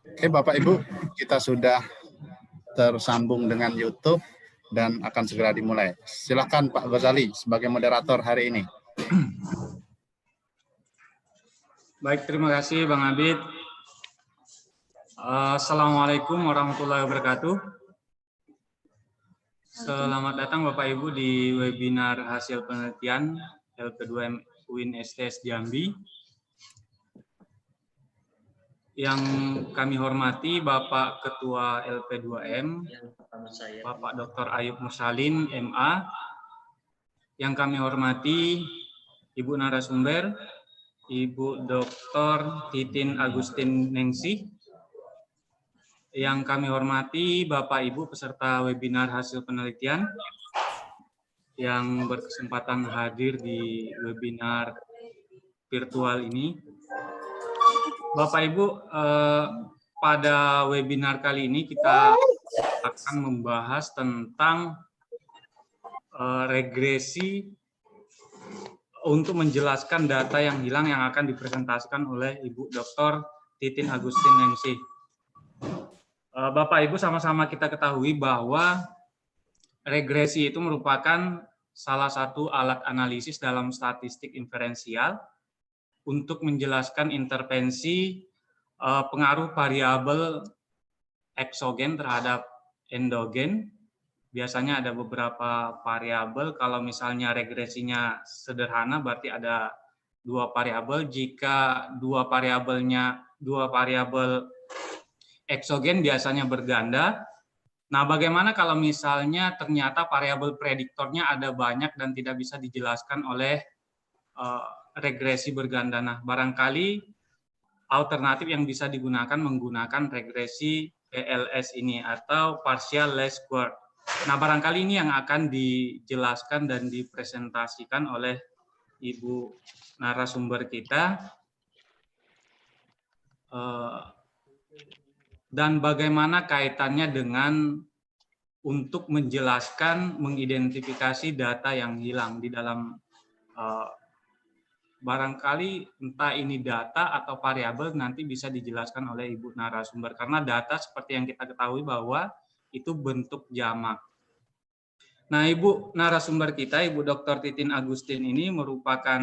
Oke, Bapak Ibu, kita sudah tersambung dengan YouTube dan akan segera dimulai. Silakan Pak Ghazali sebagai moderator hari ini. Baik, terima kasih Bang Abid. Assalamualaikum warahmatullahi wabarakatuh. Selamat datang Bapak Ibu di webinar hasil penelitian LP2M UIN STS Jambi. Yang kami hormati Bapak Ketua LP2M, Bapak Dr. Ayub Mursalin, MA. Yang kami hormati Ibu narasumber, Ibu Dr. Titin Agustin Ningsih. Yang kami hormati Bapak Ibu peserta webinar hasil penelitian yang berkesempatan hadir di webinar virtual ini. Bapak Ibu, pada webinar kali ini kita akan membahas tentang regresi untuk menjelaskan data yang hilang yang akan dipresentasikan oleh Ibu Dr. Titin Agustin Ningsih. Bapak Ibu, sama-sama kita ketahui bahwa regresi itu merupakan salah satu alat analisis dalam statistik inferensial untuk menjelaskan intervensi pengaruh variabel eksogen terhadap endogen. Biasanya ada beberapa variabel. Kalau misalnya regresinya sederhana, berarti ada dua variabel. Jika dua variabel eksogen biasanya berganda. Nah, bagaimana kalau misalnya ternyata variabel prediktornya ada banyak dan tidak bisa dijelaskan oleh regresi berganda? Nah, barangkali alternatif yang bisa digunakan menggunakan regresi PLS ini atau partial least squared. Nah, barangkali ini yang akan dijelaskan dan dipresentasikan oleh Ibu narasumber kita. Dan bagaimana kaitannya dengan untuk menjelaskan, mengidentifikasi data yang hilang di dalam barangkali entah ini data atau variabel nanti bisa dijelaskan oleh Ibu narasumber, karena data seperti yang kita ketahui bahwa itu bentuk jamak. Nah, Ibu narasumber kita, Ibu Dr. Titin Agustin ini merupakan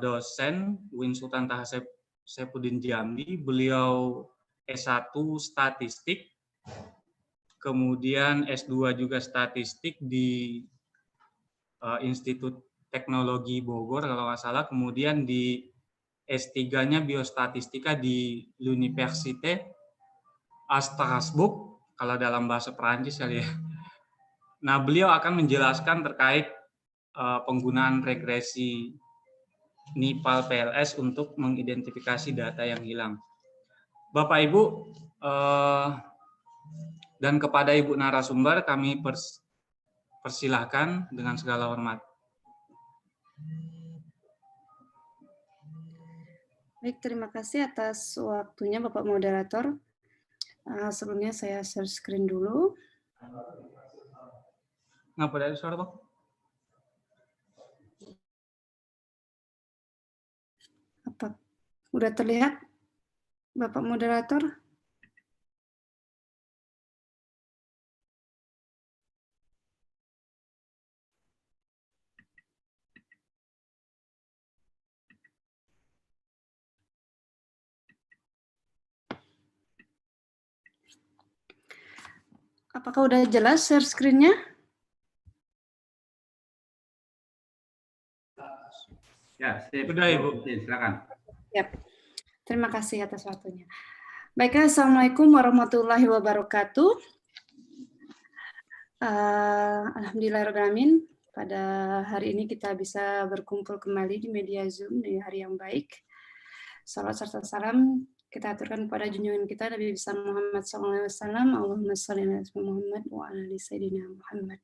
dosen UIN Sultan Taha Saifuddin Jambi. Beliau S1 statistik, kemudian S2 juga statistik di Institut Teknologi Bogor kalau nggak salah, kemudian di S3-nya biostatistika di L'Université Strasbourg, kalau dalam bahasa Perancis kali ya. Nah, beliau akan menjelaskan terkait penggunaan regresi NIPAL PLS untuk mengidentifikasi data yang hilang. Bapak Ibu, dan kepada Ibu narasumber kami persilahkan dengan segala hormat. Baik, terima kasih atas waktunya Bapak Moderator. Sebelumnya saya share screen dulu. Ngapa dari suara, Pak? Apa? Udah terlihat Bapak Moderator? Apakah udah jelas share screen-nya? Ya, sudah Ibu. Silakan. Yap. Terima kasih atas waktunya. Baiklah, Assalamualaikum warahmatullahi wabarakatuh. Alhamdulillahirrahmanirrahim. Pada hari ini kita bisa berkumpul kembali di media Zoom di hari yang baik. Salam serta salam kita aturkan kepada junjungan kita Nabi besar Muhammad SAW. Allahumma sholli ala Muhammad wa ala ali sayyidina Muhammad.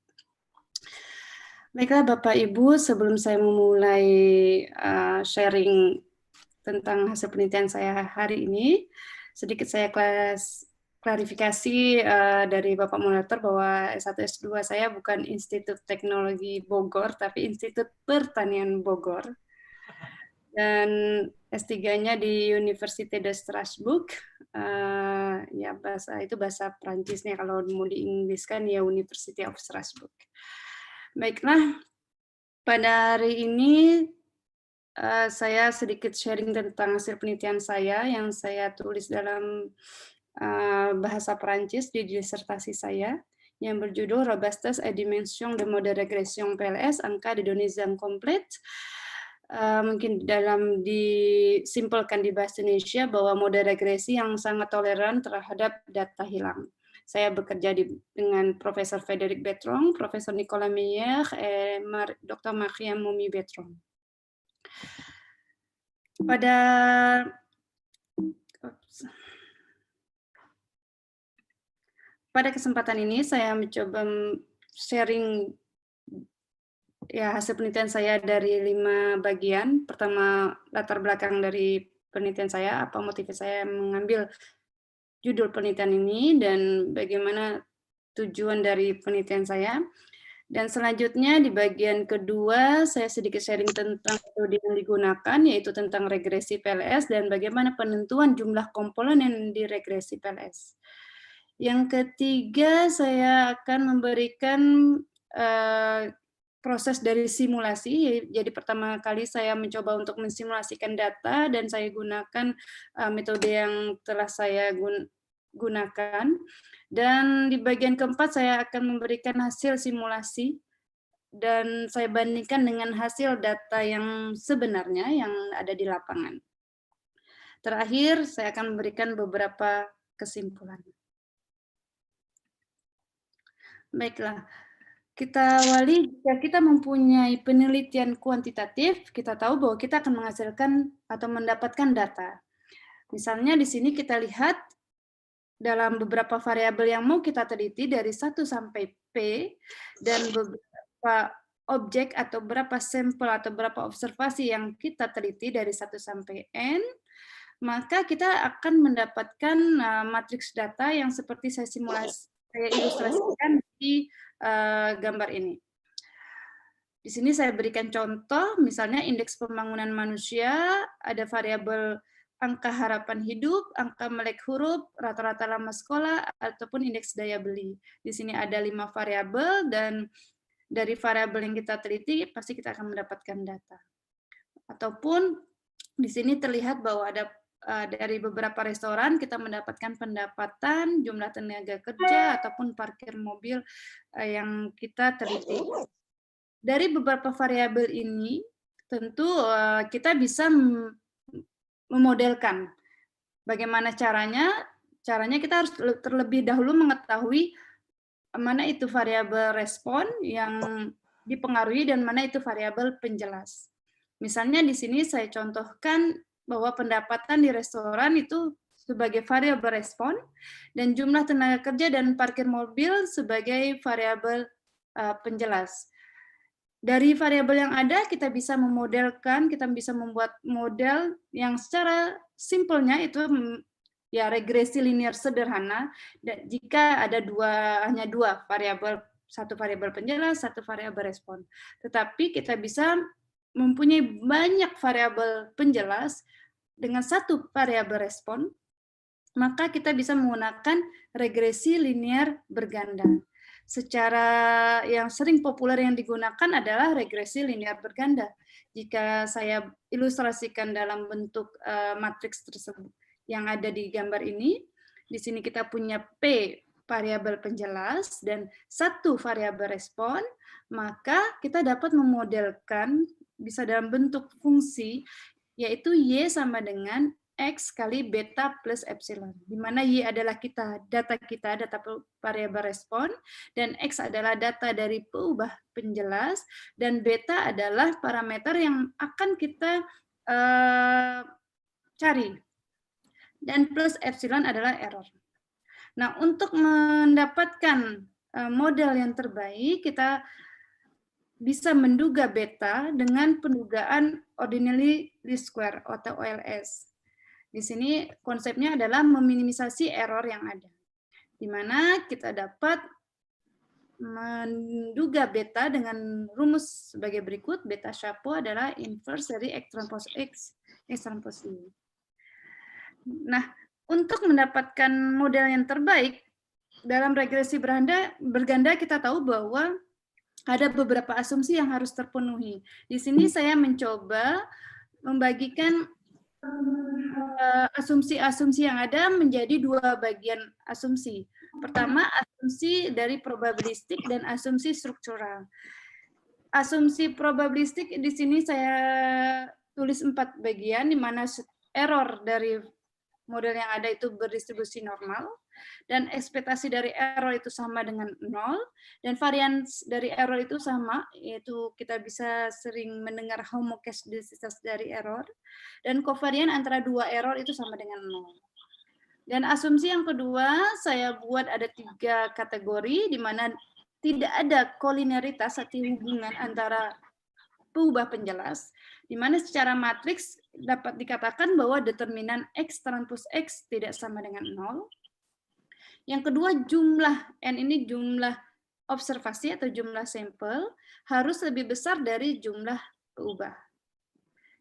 Baiklah Bapak Ibu, sebelum saya memulai sharing tentang hasil penelitian saya hari ini, sedikit saya klarifikasi dari Bapak Moderator bahwa S1 S2 saya bukan Institut Teknologi Bogor, tapi Institut Pertanian Bogor. Dan S3-nya di Université de Strasbourg, ya bahasa Prancisnya, kalau mau diinggriskan ya University of Strasbourg. Baiklah, pada hari ini saya sedikit sharing tentang hasil penelitian saya yang saya tulis dalam bahasa Perancis di disertasi saya yang berjudul Robustes et Dimensions de Mode Regression PLS, angka de données incomplètes. Mungkin disimpulkan di bahasa Indonesia bahwa mode regresi yang sangat toleran terhadap data hilang. Saya bekerja dengan Profesor Frédéric Bertrand, Profesor Nicolas Meyer, Dr. Mariam Moumi Bertrand. Pada kesempatan ini saya mencoba sharing ya hasil penelitian saya dari 5 bagian. Pertama, latar belakang dari penelitian saya, apa motivasi saya mengambil judul penelitian ini dan bagaimana tujuan dari penelitian saya. Dan selanjutnya di bagian kedua saya sedikit sharing tentang metode yang digunakan, yaitu tentang regresi PLS dan bagaimana penentuan jumlah komponen di regresi PLS. Yang ketiga saya akan memberikan proses dari simulasi. Jadi pertama kali saya mencoba untuk mensimulasikan data dan saya gunakan metode yang telah saya gunakan. Dan di bagian keempat saya akan memberikan hasil simulasi dan saya bandingkan dengan hasil data yang sebenarnya yang ada di lapangan. Terakhir saya akan memberikan beberapa kesimpulan. Baiklah. Kita awali, jika kita mempunyai penelitian kuantitatif, kita tahu bahwa kita akan menghasilkan atau mendapatkan data. Misalnya di sini kita lihat dalam beberapa variabel yang mau kita teliti dari 1 sampai P, dan beberapa objek atau berapa sampel atau berapa observasi yang kita teliti dari 1 sampai N, maka kita akan mendapatkan matriks data yang seperti saya ilustrasikan di gambar ini. Di sini saya berikan contoh, misalnya indeks pembangunan manusia, ada variabel angka harapan hidup, angka melek huruf, rata-rata lama sekolah, ataupun indeks daya beli. Di sini ada 5 variabel, dan dari variabel yang kita teliti, pasti kita akan mendapatkan data. Ataupun di sini terlihat bahwa ada dari beberapa restoran kita mendapatkan pendapatan, jumlah tenaga kerja, ataupun parkir mobil yang kita teliti. Dari beberapa variabel ini, tentu kita bisa memodelkan. Bagaimana caranya? Caranya kita harus terlebih dahulu mengetahui mana itu variabel respon yang dipengaruhi dan mana itu variabel penjelas. Misalnya di sini saya contohkan bahwa pendapatan di restoran itu sebagai variabel respon dan jumlah tenaga kerja dan parkir mobil sebagai variabel penjelas. Dari variabel yang ada kita bisa memodelkan, kita bisa membuat model yang secara simpelnya itu ya regresi linear sederhana. Dan jika ada hanya dua variabel, satu variabel penjelas, satu variabel respon. Tetapi kita bisa mempunyai banyak variabel penjelas dengan satu variabel respon, maka kita bisa menggunakan regresi linear berganda. Secara yang sering populer yang digunakan adalah regresi linear berganda. Jika saya ilustrasikan dalam bentuk matriks tersebut yang ada di gambar ini, di sini kita punya P variabel penjelas dan satu variabel respon, maka kita dapat memodelkan bisa dalam bentuk fungsi, yaitu Y sama dengan X kali beta plus epsilon, di mana Y adalah data variabel respon, dan X adalah data dari peubah penjelas, dan beta adalah parameter yang akan kita cari, dan plus epsilon adalah error. Nah, untuk mendapatkan model yang terbaik, kita bisa menduga beta dengan pendugaan ordinary least square atau OLS. Di sini konsepnya adalah meminimisasi error yang ada, di mana kita dapat menduga beta dengan rumus sebagai berikut. Beta chapeau adalah inverse dari X transpose Y. Nah, Untuk mendapatkan model yang terbaik dalam regresi berganda kita tahu bahwa ada beberapa asumsi yang harus terpenuhi. Di sini saya mencoba membagikan asumsi-asumsi yang ada menjadi 2 bagian asumsi. Pertama, asumsi dari probabilistik dan asumsi struktural. Asumsi probabilistik di sini saya tulis 4 bagian, di mana error dari model yang ada itu berdistribusi normal, dan ekspektasi dari error itu sama dengan 0, dan varians dari error itu sama, yaitu kita bisa sering mendengar homoscedasticity dari error, dan kovarian antara 2 error itu sama dengan 0. Dan asumsi yang kedua, saya buat ada 3 kategori, di mana tidak ada kolineritas atau hubungan antara peubah penjelas, di mana secara matriks dapat dikatakan bahwa determinan X transpose X tidak sama dengan 0. Yang kedua, jumlah N ini jumlah observasi atau jumlah sampel harus lebih besar dari jumlah peubah.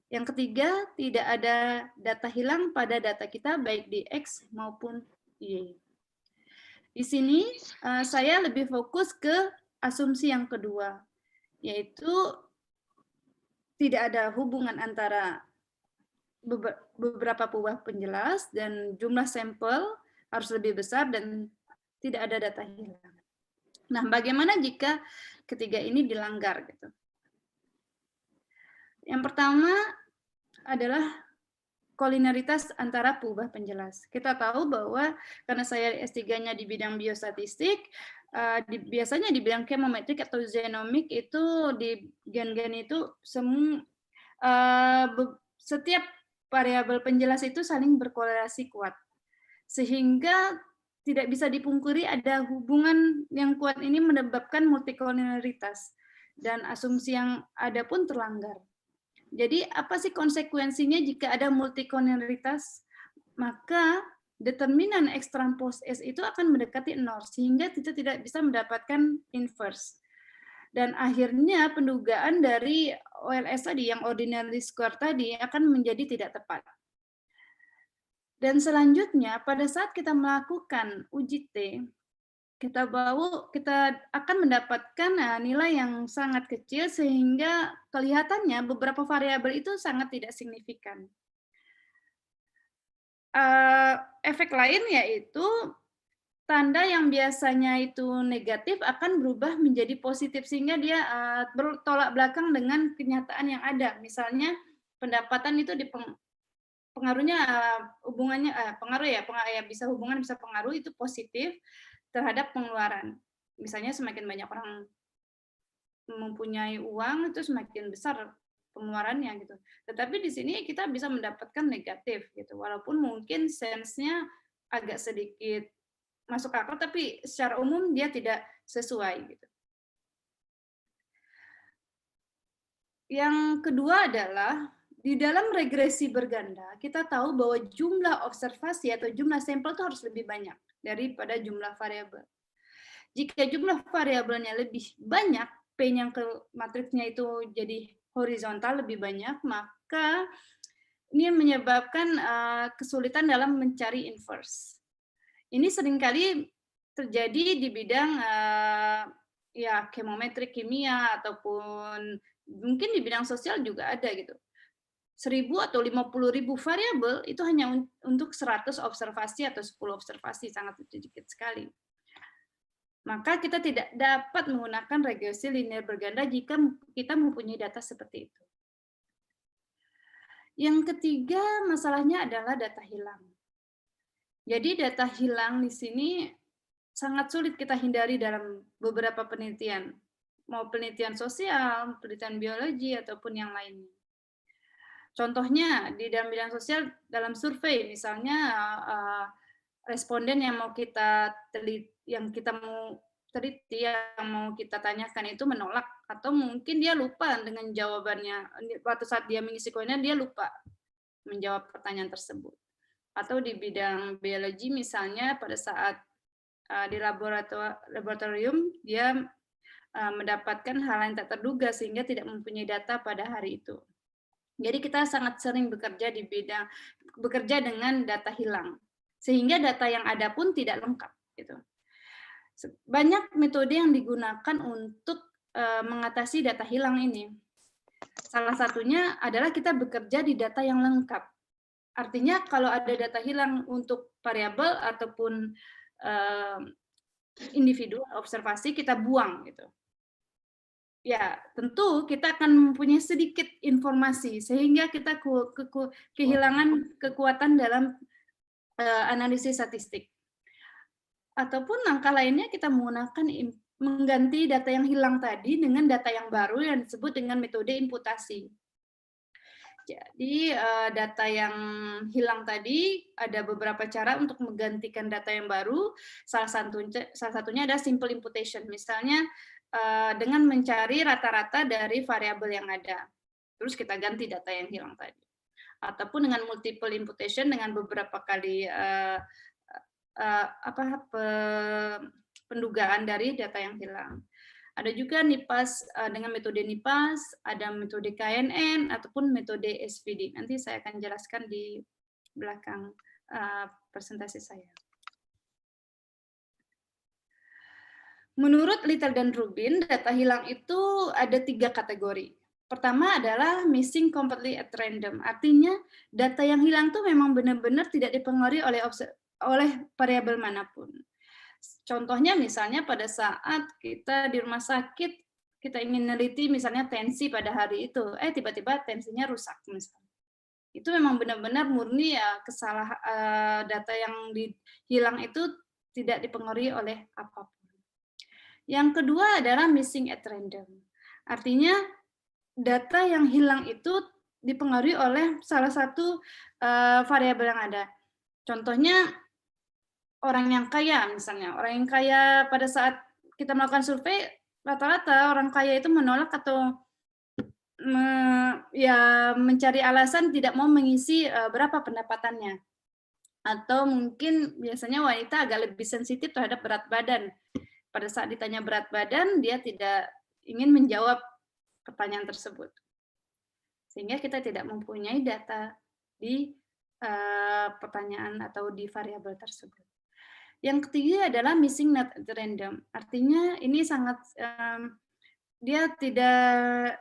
Yang ketiga, tidak ada data hilang pada data kita baik di X maupun Y. Di sini saya lebih fokus ke asumsi yang kedua, yaitu tidak ada hubungan antara beberapa peubah penjelas dan jumlah sampel harus lebih besar dan tidak ada data hilang. Nah, bagaimana jika ketiga ini dilanggar gitu? Yang pertama adalah kolineritas antara peubah penjelas. Kita tahu bahwa karena saya S3-nya di bidang biostatistik, biasanya di bidang chemometrik atau genomik itu di gen-gen itu setiap variabel penjelas itu saling berkorelasi kuat. Sehingga tidak bisa dipungkiri ada hubungan yang kuat ini menyebabkan multikolineritas. Dan asumsi yang ada pun terlanggar. Jadi apa sih konsekuensinya jika ada multikolineritas? Maka determinan X transpose S itu akan mendekati 0, sehingga kita tidak bisa mendapatkan inverse. Dan akhirnya pendugaan dari OLS tadi, yang ordinary square tadi, akan menjadi tidak tepat. Dan selanjutnya, pada saat kita melakukan uji T, kita akan mendapatkan nilai yang sangat kecil, sehingga kelihatannya beberapa variabel itu sangat tidak signifikan. Efek lain yaitu tanda yang biasanya itu negatif akan berubah menjadi positif, sehingga dia bertolak belakang dengan kenyataan yang ada. Misalnya pendapatan itu pengaruhnya hubungannya bisa pengaruh itu positif terhadap pengeluaran. Misalnya semakin banyak orang mempunyai uang itu semakin besar pengeluarannya gitu. Tetapi di sini kita bisa mendapatkan negatif gitu, walaupun mungkin sense-nya agak sedikit masuk akal, tapi secara umum dia tidak sesuai gitu. Yang kedua adalah di dalam regresi berganda, kita tahu bahwa jumlah observasi atau jumlah sampel itu harus lebih banyak daripada jumlah variabel. Jika jumlah variabelnya lebih banyak, P yang ke matriksnya itu jadi horizontal lebih banyak, maka ini menyebabkan kesulitan dalam mencari inverse. Ini seringkali terjadi di bidang chemometrik, kimia, ataupun mungkin di bidang sosial juga ada gitu. 1.000 atau 50.000 variabel itu hanya untuk 100 observasi atau 10 observasi, sangat sedikit sekali. Maka kita tidak dapat menggunakan regresi linear berganda jika kita mempunyai data seperti itu. Yang ketiga masalahnya adalah data hilang. Jadi data hilang di sini sangat sulit kita hindari dalam beberapa penelitian, mau penelitian sosial, penelitian biologi, ataupun yang lainnya. Contohnya di dalam bidang sosial, dalam survei misalnya responden yang mau kita teliti, yang mau kita tanyakan itu menolak, atau mungkin dia lupa dengan jawabannya. Waktu saat dia mengisi kuesioner dia lupa menjawab pertanyaan tersebut. Atau di bidang biologi misalnya pada saat di laboratorium dia mendapatkan hal yang tak terduga sehingga tidak mempunyai data pada hari itu. Jadi kita sangat sering bekerja dengan data hilang. sehingga data yang ada pun tidak lengkap. Gitu. Banyak metode yang digunakan untuk mengatasi data hilang ini. Salah satunya adalah kita bekerja di data yang lengkap. Artinya kalau ada data hilang untuk variabel ataupun individu observasi, kita buang gitu. Ya, tentu kita akan mempunyai sedikit informasi sehingga kita kehilangan kekuatan dalam analisis statistik. Ataupun langkah lainnya kita menggunakan mengganti data yang hilang tadi dengan data yang baru yang disebut dengan metode imputasi. Jadi data yang hilang tadi ada beberapa cara untuk menggantikan data yang baru. Salah satunya ada simple imputation. Misalnya dengan mencari rata-rata dari variabel yang ada. Terus kita ganti data yang hilang tadi. Ataupun dengan multiple imputation dengan beberapa kali pendugaan dari data yang hilang. Ada juga NIPAS dengan metode NIPAS, ada metode KNN ataupun metode SVD. Nanti saya akan jelaskan di belakang presentasi saya. Menurut Little dan Rubin, data hilang itu ada 3 kategori. Pertama adalah missing completely at random. Artinya data yang hilang itu memang benar-benar tidak dipengaruhi oleh variabel manapun. Contohnya misalnya pada saat kita di rumah sakit, kita ingin meneliti misalnya tensi pada hari itu, tiba-tiba tensinya rusak misalnya. Itu memang benar-benar murni ya data yang hilang itu tidak dipengaruhi oleh apapun. Yang kedua adalah missing at random. Artinya data yang hilang itu dipengaruhi oleh salah satu variabel yang ada. Contohnya orang yang kaya misalnya. Orang yang kaya pada saat kita melakukan survei, rata-rata orang kaya itu menolak atau mencari alasan tidak mau mengisi berapa pendapatannya. Atau mungkin biasanya wanita agak lebih sensitif terhadap berat badan. Pada saat ditanya berat badan, dia tidak ingin menjawab pertanyaan tersebut. Sehingga kita tidak mempunyai data di pertanyaan atau di variabel tersebut. Yang ketiga adalah missing not at random. Artinya ini sangat dia tidak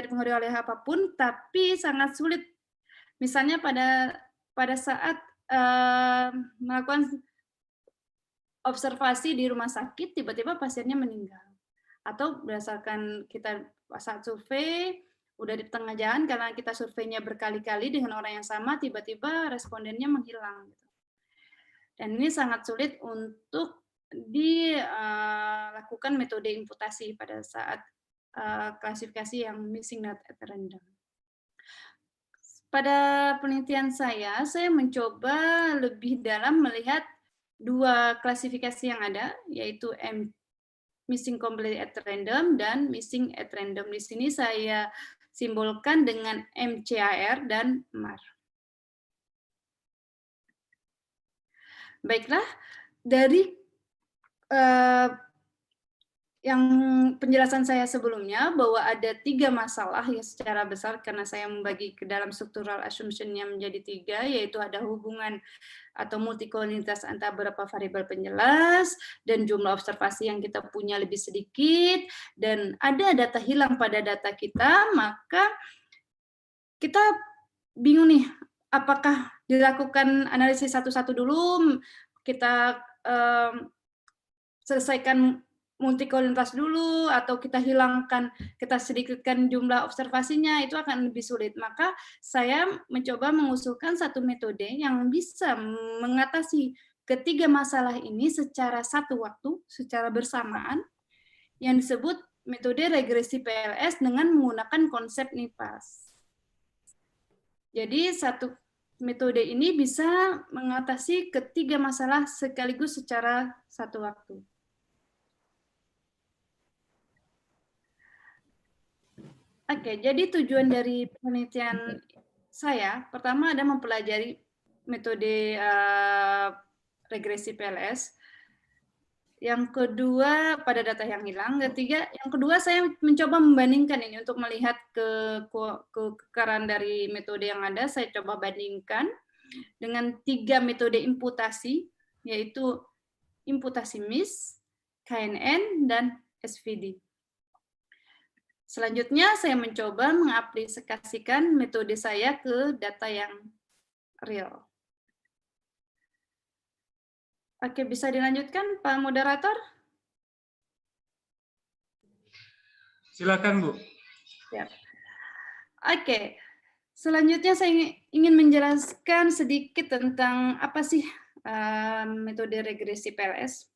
dipengaruhi oleh apapun, tapi sangat sulit. Misalnya pada saat melakukan observasi di rumah sakit, tiba-tiba pasiennya meninggal. Atau berdasarkan kita saat survei, udah di tengah jalan karena kita surveinya berkali-kali dengan orang yang sama, tiba-tiba respondennya menghilang. Dan ini sangat sulit untuk dilakukan metode imputasi pada saat klasifikasi yang missing not at random. Pada penelitian saya mencoba lebih dalam melihat 2 klasifikasi yang ada, yaitu missing completely at random dan missing at random. Di sini saya simbolkan dengan MCAR dan MAR. Baiklah, dari yang penjelasan saya sebelumnya bahwa ada 3 masalah ya secara besar karena saya membagi ke dalam structural assumption-nya menjadi 3, yaitu ada hubungan atau multikolonialitas antara beberapa variabel penjelas dan jumlah observasi yang kita punya lebih sedikit dan ada data hilang pada data kita, maka kita bingung nih apakah dilakukan analisis satu-satu dulu, kita selesaikan multikolonialitas dulu, atau kita sedikitkan jumlah observasinya, itu akan lebih sulit. Maka saya mencoba mengusulkan satu metode yang bisa mengatasi ketiga masalah ini secara satu waktu, secara bersamaan, yang disebut metode regresi PLS dengan menggunakan konsep NIPAS. Jadi metode ini bisa mengatasi ketiga masalah sekaligus secara satu waktu. Oke, jadi tujuan dari penelitian saya, pertama ada mempelajari metode regresi PLS. Yang kedua pada data yang hilang. Yang kedua saya mencoba membandingkan ini untuk melihat kekeraran dari metode yang ada. Saya coba bandingkan dengan 3 metode imputasi, yaitu imputasi MIS, KNN, dan SVD. Selanjutnya, saya mencoba mengaplikasikan metode saya ke data yang real. Oke, bisa dilanjutkan, Pak Moderator? Silakan, Bu. Ya. Oke, selanjutnya saya ingin menjelaskan sedikit tentang apa sih metode regresi PLS.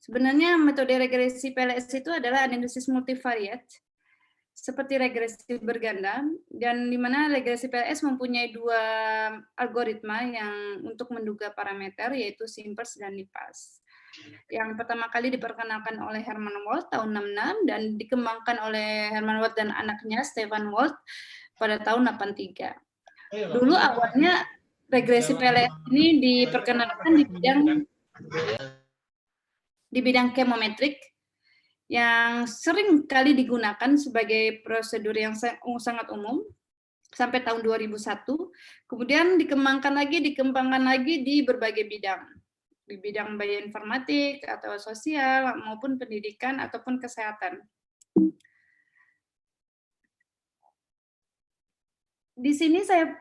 Sebenarnya metode regresi PLS itu adalah analisis multivariat, seperti regresi berganda, dan di mana regresi PLS mempunyai 2 algoritma yang untuk menduga parameter, yaitu Simpers dan Nipals. Yang pertama kali diperkenalkan oleh Herman Wald tahun 66 dan dikembangkan oleh Herman Wald dan anaknya Stefan Wald pada tahun 83. Dulu awalnya regresi PLS ini diperkenalkan di bidang chemometrik yang sering kali digunakan sebagai prosedur yang sangat umum sampai tahun 2001. Kemudian dikembangkan lagi di berbagai bidang. Di bidang bioinformatik atau sosial maupun pendidikan ataupun kesehatan. Di sini saya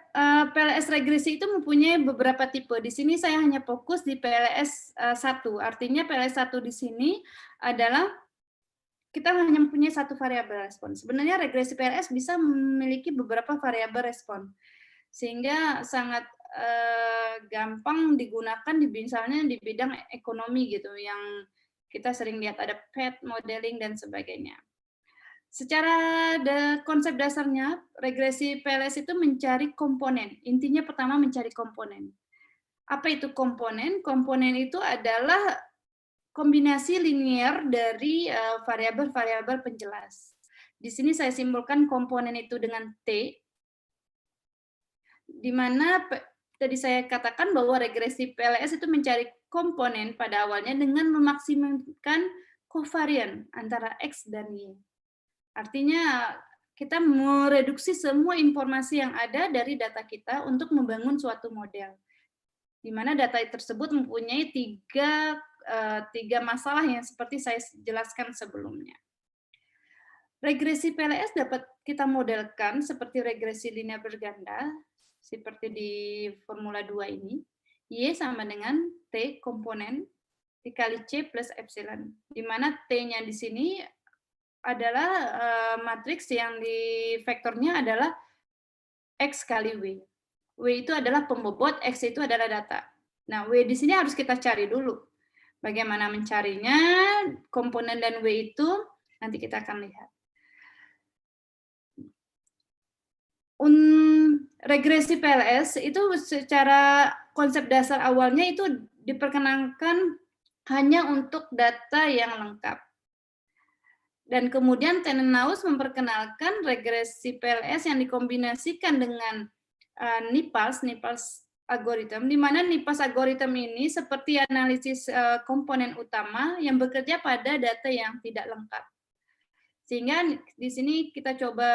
PLS regresi itu mempunyai beberapa tipe. Di sini saya hanya fokus di PLS 1. Artinya PLS 1 di sini adalah kita hanya mempunyai 1 variabel respon. Sebenarnya regresi PLS bisa memiliki beberapa variabel respon. Sehingga sangat gampang digunakan misalnya di bidang ekonomi gitu, yang kita sering lihat ada PET, modeling, dan sebagainya. Secara konsep dasarnya, regresi PLS itu mencari komponen. Intinya pertama mencari komponen. Apa itu komponen? Komponen itu adalah kombinasi linear dari variabel-variabel penjelas. Di sini saya simbolkan komponen itu dengan T, di mana tadi saya katakan bahwa regresi PLS itu mencari komponen pada awalnya dengan memaksimalkan kovarian antara X dan Y. Artinya kita mereduksi semua informasi yang ada dari data kita untuk membangun suatu model, di mana data tersebut mempunyai tiga masalah yang seperti saya jelaskan sebelumnya. Regresi PLS dapat kita modelkan seperti regresi linear berganda, seperti di formula 2 ini. Y sama dengan T komponen dikali C plus epsilon, di mana T-nya di sini adalah matriks yang di vektornya adalah X kali W. W itu adalah pembobot, X itu adalah data. Nah, W di sini harus kita cari dulu. Bagaimana mencarinya, komponen dan W itu nanti kita akan lihat. Regresi PLS itu secara konsep dasar awalnya itu diperkenalkan hanya untuk data yang lengkap. Dan kemudian Tenenhaus memperkenalkan regresi PLS yang dikombinasikan dengan Nipals algorithm, di mana Nipals algorithm ini seperti analisis komponen utama yang bekerja pada data yang tidak lengkap. Sehingga di sini kita coba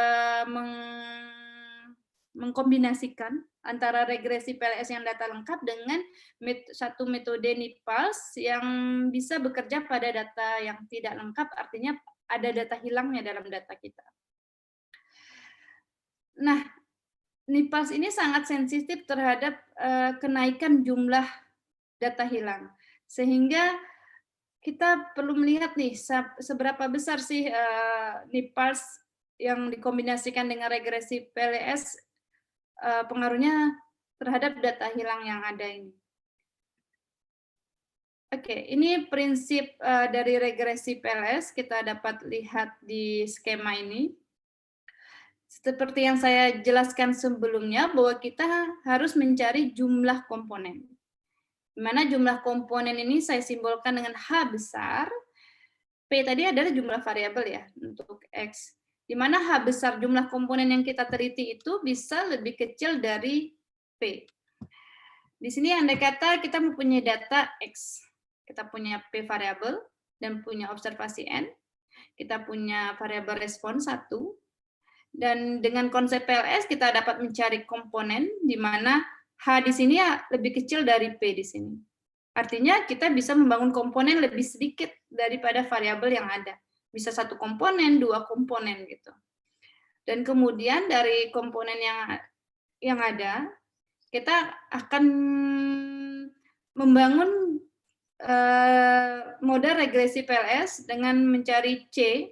mengkombinasikan antara regresi PLS yang data lengkap dengan satu metode Nipals yang bisa bekerja pada data yang tidak lengkap, artinya ada data hilangnya dalam data kita. Nah, Nipals ini sangat sensitif terhadap kenaikan jumlah data hilang. Sehingga kita perlu melihat nih, seberapa besar sih Nipals yang dikombinasikan dengan regresi PLS pengaruhnya terhadap data hilang yang ada ini. Oke, ini prinsip dari regresi PLS, kita dapat lihat di skema ini. Seperti yang saya jelaskan sebelumnya, bahwa kita harus mencari jumlah komponen. Di mana jumlah komponen ini saya simbolkan dengan H besar, P tadi adalah jumlah variabel ya, untuk X. Di mana H besar jumlah komponen yang kita teliti itu bisa lebih kecil dari P. Di sini andai kata kita mempunyai data X, kita punya P variabel dan punya observasi N, kita punya variabel respon 1, dan dengan konsep PLS kita dapat mencari komponen di mana H di sini ya lebih kecil dari P di sini. Artinya kita bisa membangun komponen lebih sedikit daripada variabel yang ada. Bisa 1 komponen, 2 komponen gitu. Dan kemudian dari komponen yang ada, kita akan membangun model regresi PLS dengan mencari C.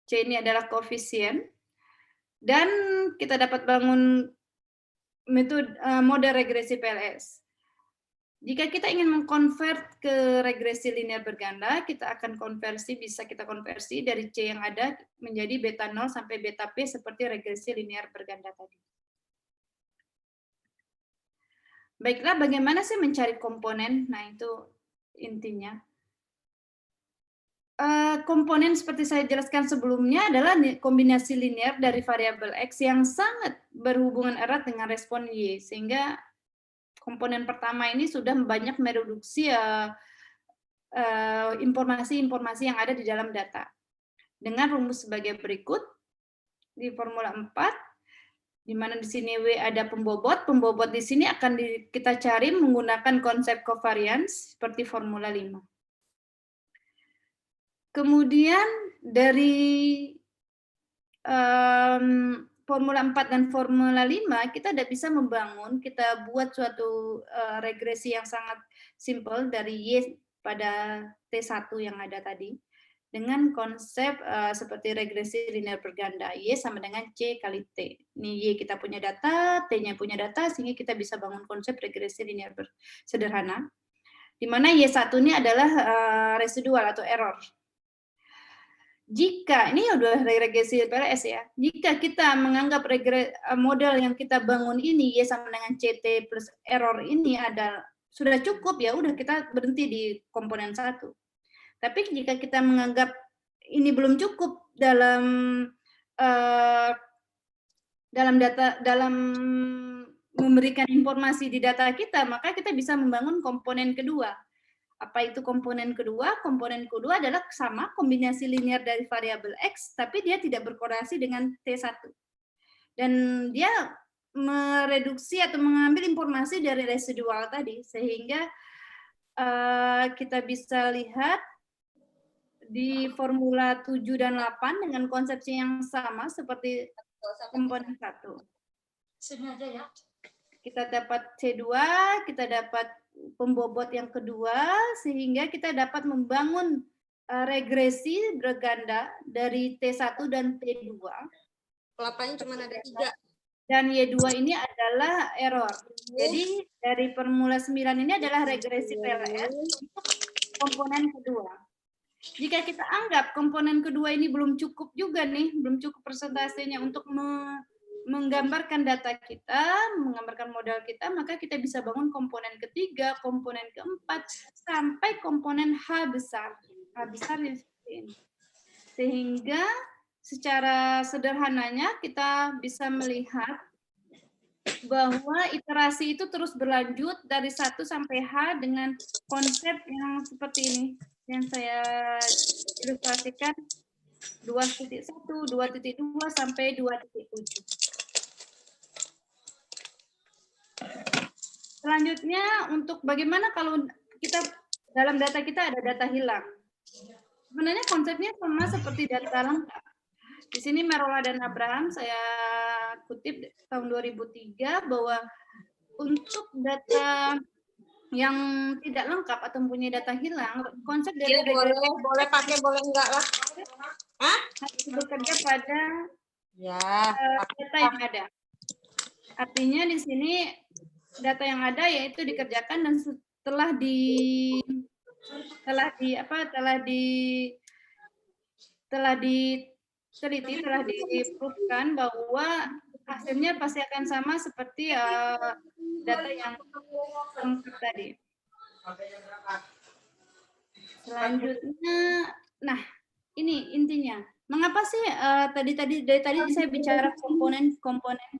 C ini adalah koefisien. Dan kita dapat bangun metode model regresi PLS. Jika kita ingin mengkonvert ke regresi linear berganda, kita akan bisa kita konversi dari C yang ada menjadi beta 0 sampai beta P seperti regresi linear berganda tadi. Baiklah, bagaimana sih mencari komponen? Nah, itu intinya. Komponen seperti saya jelaskan sebelumnya adalah kombinasi linear dari variabel X yang sangat berhubungan erat dengan respon Y, sehingga komponen pertama ini sudah banyak mereduksi informasi-informasi yang ada di dalam data. Dengan rumus sebagai berikut, di formula 4, di mana di sini W ada pembobot di sini akan kita cari menggunakan konsep covariance seperti formula 5. Kemudian dari formula 4 dan formula 5, kita tidak bisa membangun, kita buat suatu regresi yang sangat simple dari Y pada T1 yang ada tadi, dengan konsep seperti regresi linear berganda, Y sama dengan C kali T. Ini Y kita punya data, T-nya punya data, sehingga kita bisa bangun konsep regresi linear sederhana, di mana Y1 ini adalah residual atau error. Jika, ini udah regresi PLS ya, jika kita menganggap model yang kita bangun ini, Y sama dengan CT plus error ini sudah cukup, ya udah kita berhenti di komponen 1. Tapi jika kita menganggap ini belum cukup dalam memberikan informasi di data kita, maka kita bisa membangun komponen kedua. Apa itu komponen kedua? Komponen kedua adalah sama kombinasi linear dari variabel X, tapi dia tidak berkorelasi dengan T1. Dan dia mereduksi atau mengambil informasi dari residual tadi, sehingga kita bisa lihat di formula 7 dan 8 dengan konsepsi yang sama seperti komponen 1. Kita dapat C2, kita dapat pembobot yang kedua, sehingga kita dapat membangun regresi berganda dari T1 dan T2. Kelapanya cuma ada 3. Dan Y2 ini adalah error. Jadi dari formula 9 ini adalah regresi PLS untuk komponen kedua. Jika kita anggap komponen kedua ini belum cukup juga nih, belum cukup persentasenya untuk menggambarkan data kita, menggambarkan modal kita, maka kita bisa bangun komponen ketiga, komponen keempat, sampai komponen H besar. H besar yang seperti ini. Sehingga secara sederhananya kita bisa melihat bahwa iterasi itu terus berlanjut dari 1 sampai H dengan konsep yang seperti ini, yang saya ilustrasikan 2.1, 2.2, sampai 2.7. Selanjutnya, untuk bagaimana kalau kita dalam data kita ada data hilang. Sebenarnya konsepnya sama seperti data lengkap. Di sini Merola dan Abraham saya kutip tahun 2003 bahwa untuk data yang tidak lengkap atau mempunyai data hilang, konsep dari boleh pakai, boleh enggak lah. harus bekerja pada data yang ada. Artinya di sini data yang ada yaitu dikerjakan dan telah diproofkan bahwa hasilnya pasti akan sama seperti data yang lengkap tadi. Selanjutnya, nah ini intinya. Mengapa sih dari tadi saya bicara komponen-komponen?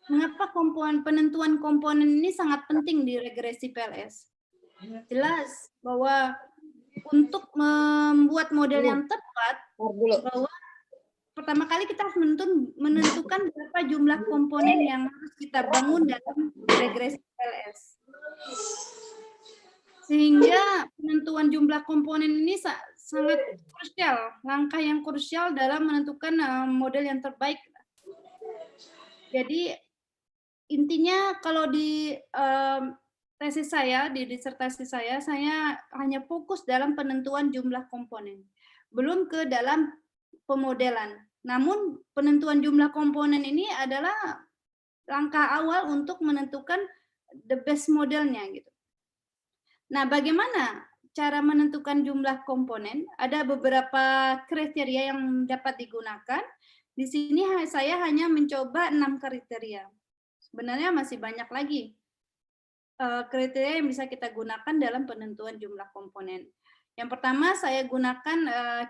Mengapa penentuan komponen ini sangat penting di regresi PLS? Jelas bahwa untuk membuat model yang tepat, bahwa pertama kali kita harus menentukan berapa jumlah komponen yang harus kita bangun dalam regresi PLS. Sehingga penentuan jumlah komponen ini sangat krusial, langkah yang krusial dalam menentukan model yang terbaik. Jadi intinya kalau di tesis saya, di disertasi saya hanya fokus dalam penentuan jumlah komponen, belum ke dalam pemodelan. Namun penentuan jumlah komponen ini adalah langkah awal untuk menentukan the best modelnya gitu. Nah, bagaimana cara menentukan jumlah komponen? Ada beberapa kriteria yang dapat digunakan. Di sini saya hanya mencoba 6 kriteria. Sebenarnya masih banyak lagi kriteria yang bisa kita gunakan dalam penentuan jumlah komponen. Yang pertama saya gunakan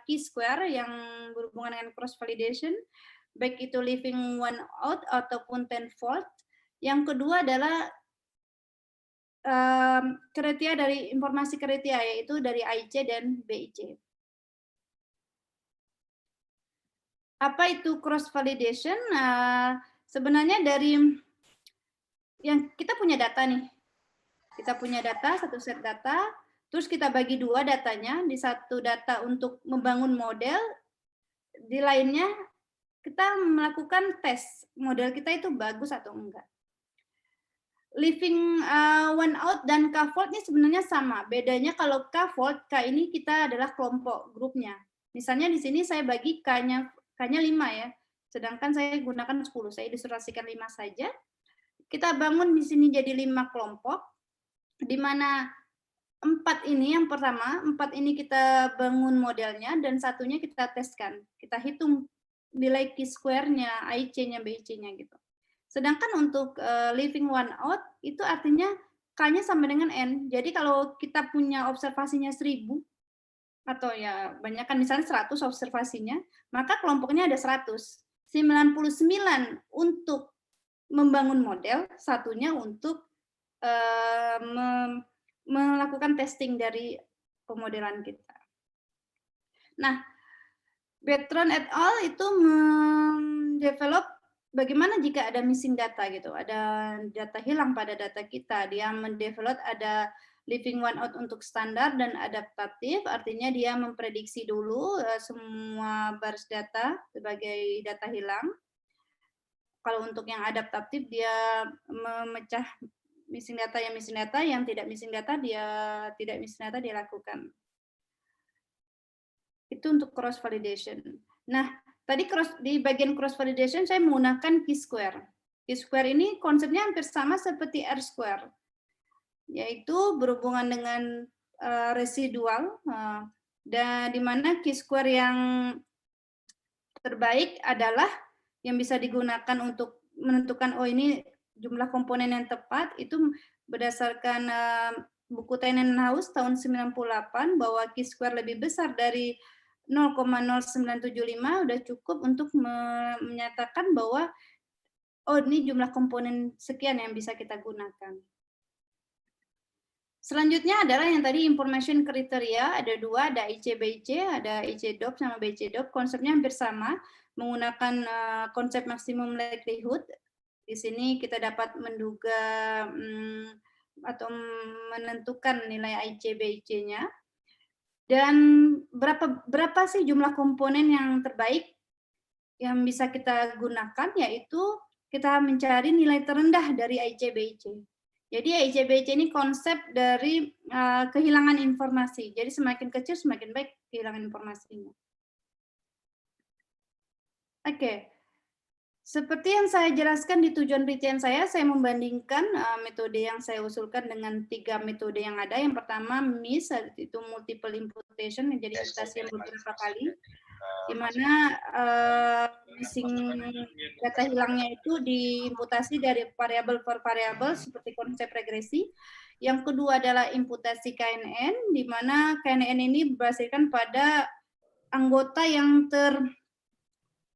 Q-square yang berhubungan dengan cross validation, baik itu leaving one out ataupun tenfold. Yang kedua adalah kriteria dari informasi kriteria, yaitu dari AIC dan BIC. Apa itu cross validation? Sebenarnya dari yang kita punya data nih, kita punya data, satu set data, terus kita bagi dua datanya, di satu data untuk membangun model, di lainnya kita melakukan tes model kita itu bagus atau enggak. Leaving one out dan K-fold ini sebenarnya sama. Bedanya kalau K-fold, K ini kita adalah kelompok grupnya. Misalnya di sini saya bagi K-nya 5 ya. Sedangkan saya gunakan 10. Saya ilustrasikan 5 saja. Kita bangun di sini jadi 5 kelompok. Di mana 4 ini yang pertama, 4 ini kita bangun modelnya dan satunya kita teskan. Kita hitung nilai Q-square-nya, AIC-nya, BIC-nya gitu. Sedangkan untuk leaving one out, itu artinya K-nya sama dengan N. Jadi kalau kita punya observasinya 1000, atau ya banyak kan misalnya 100 observasinya, maka kelompoknya ada 100. 99 untuk membangun model, satunya untuk melakukan testing dari pemodelan kita. Nah, Bertrand et al. Itu mendevelop bagaimana jika ada missing data gitu, ada data hilang pada data kita. Dia mendevelop ada leaving one out untuk standar dan adaptatif, artinya dia memprediksi dulu semua baris data sebagai data hilang. Kalau untuk yang adaptatif dia memecah missing data, yang tidak missing data dia lakukan. Itu untuk cross validation. Nah, tadi di bagian cross validation saya menggunakan Q-square. Q-square ini konsepnya hampir sama seperti R-square, yaitu berhubungan dengan residual, dan di mana Q-square yang terbaik adalah yang bisa digunakan untuk menentukan ini jumlah komponen yang tepat, itu berdasarkan buku Tenenhaus tahun 98 bahwa Q-square lebih besar dari 0,0975 udah cukup untuk menyatakan bahwa ini jumlah komponen sekian yang bisa kita gunakan. Selanjutnya adalah yang tadi information criteria, ada 2, ada IC-BIC, ada IC-DOP sama BIC-DOP, konsepnya hampir sama, menggunakan konsep maximum likelihood. Di sini kita dapat menduga atau menentukan nilai IC-BIC-nya. Dan berapa sih jumlah komponen yang terbaik yang bisa kita gunakan, yaitu kita mencari nilai terendah dari IC-BIC. Jadi IC-BIC ini konsep dari kehilangan informasi. Jadi semakin kecil semakin baik kehilangan informasinya. Oke. Seperti yang saya jelaskan di tujuan penelitian saya membandingkan metode yang saya usulkan dengan 3 metode yang ada. Yang pertama MIS, itu multiple imputation, menjadi imputasi yang beberapa kali, di mana missing data hilangnya itu diimputasi dari variabel per variabel seperti konsep regresi. Yang kedua adalah imputasi KNN, di mana KNN ini berdasarkan pada anggota yang